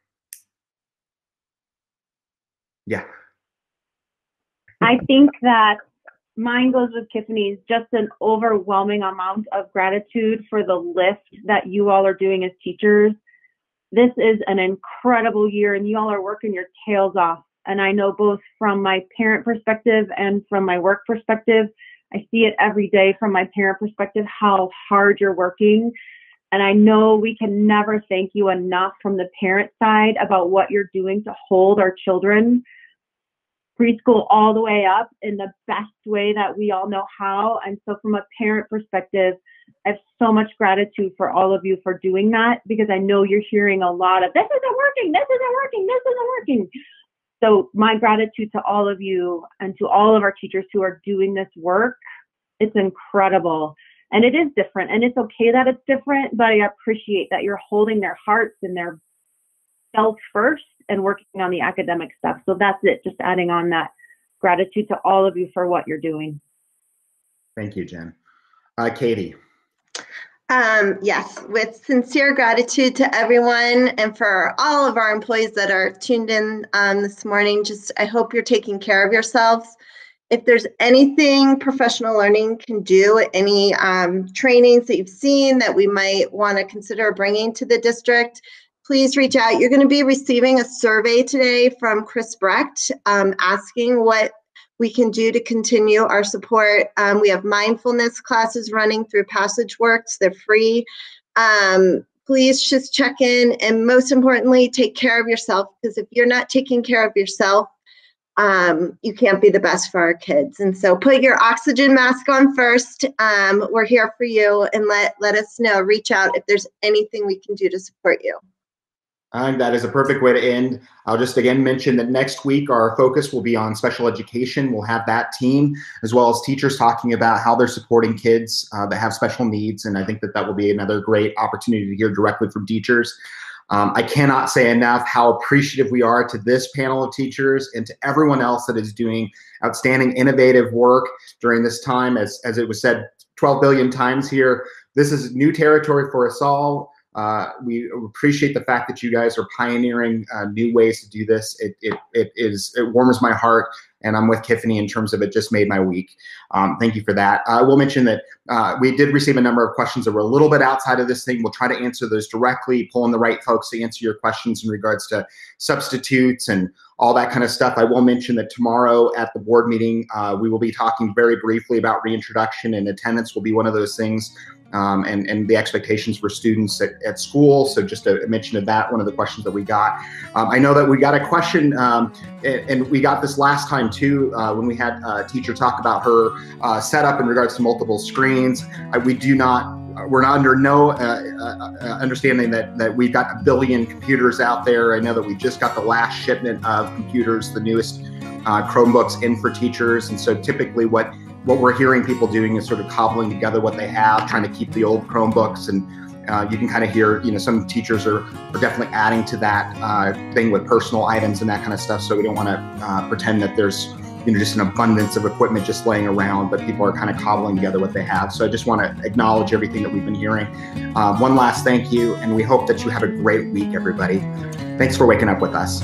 Yeah. I think that mine goes with Tiffany's, just an overwhelming amount of gratitude for the lift that you all are doing as teachers. This is an incredible year, and you all are working your tails off. And I know both from my parent perspective and from my work perspective, I see it every day from my parent perspective, how hard you're working. And I know we can never thank you enough from the parent side about what you're doing to hold our children, preschool all the way up, in the best way that we all know how. And so from a parent perspective, I have so much gratitude for all of you for doing that, because I know you're hearing a lot of, this isn't working, this isn't working, this isn't working. So my gratitude to all of you and to all of our teachers who are doing this work. It's incredible. And it is different, and it's okay that it's different, but I appreciate that you're holding their hearts and their self first and working on the academic stuff. So that's it, just adding on that gratitude to all of you for what you're doing. Thank you, Jen. Katie. Yes, with sincere gratitude to everyone, and for all of our employees that are tuned in this morning. Just, I hope you're taking care of yourselves. If there's anything professional learning can do, any trainings that you've seen that we might want to consider bringing to the district, please reach out. You're going to be receiving a survey today from Chris Brecht asking what we can do to continue our support. We have mindfulness classes running through PassageWorks. They're free. Please just check in, and most importantly, take care of yourself, because if you're not taking care of yourself, you can't be the best for our kids. And so put your oxygen mask on first. We're here for you, and let us know. Reach out if there's anything we can do to support you. I think that is a perfect way to end. I'll just again mention that next week our focus will be on special education. We'll have that team as well as teachers talking about how they're supporting kids that have special needs. And I think that that will be another great opportunity to hear directly from teachers. I cannot say enough how appreciative we are to this panel of teachers and to everyone else that is doing outstanding, innovative work during this time. As it was said 12 billion times here, this is new territory for us all. We appreciate the fact that you guys are pioneering new ways to do this. It warms my heart, and I'm with Kiffany in terms of it just made my week. Thank you for that. I will mention that we did receive a number of questions that were a little bit outside of this thing. We'll try to answer those directly, pull in the right folks to answer your questions in regards to substitutes and all that kind of stuff. I will mention that tomorrow at the board meeting, we will be talking very briefly about reintroduction, and attendance will be one of those things. And the expectations for students at school. So just a mention of that, one of the questions that we got. I know that we got a question, and we got this last time too, when we had a teacher talk about her setup in regards to multiple screens. We're not under no understanding that we've got 1 billion computers out there. I know that we just got the last shipment of computers, the newest Chromebooks in for teachers. And so typically what we're hearing people doing is sort of cobbling together what they have, trying to keep the old Chromebooks. And you can kind of hear, some teachers are definitely adding to that thing with personal items and that kind of stuff. So we don't want to pretend that there's just an abundance of equipment just laying around, but people are kind of cobbling together what they have. So I just want to acknowledge everything that we've been hearing. One last thank you, and we hope that you have a great week, everybody. Thanks for waking up with us.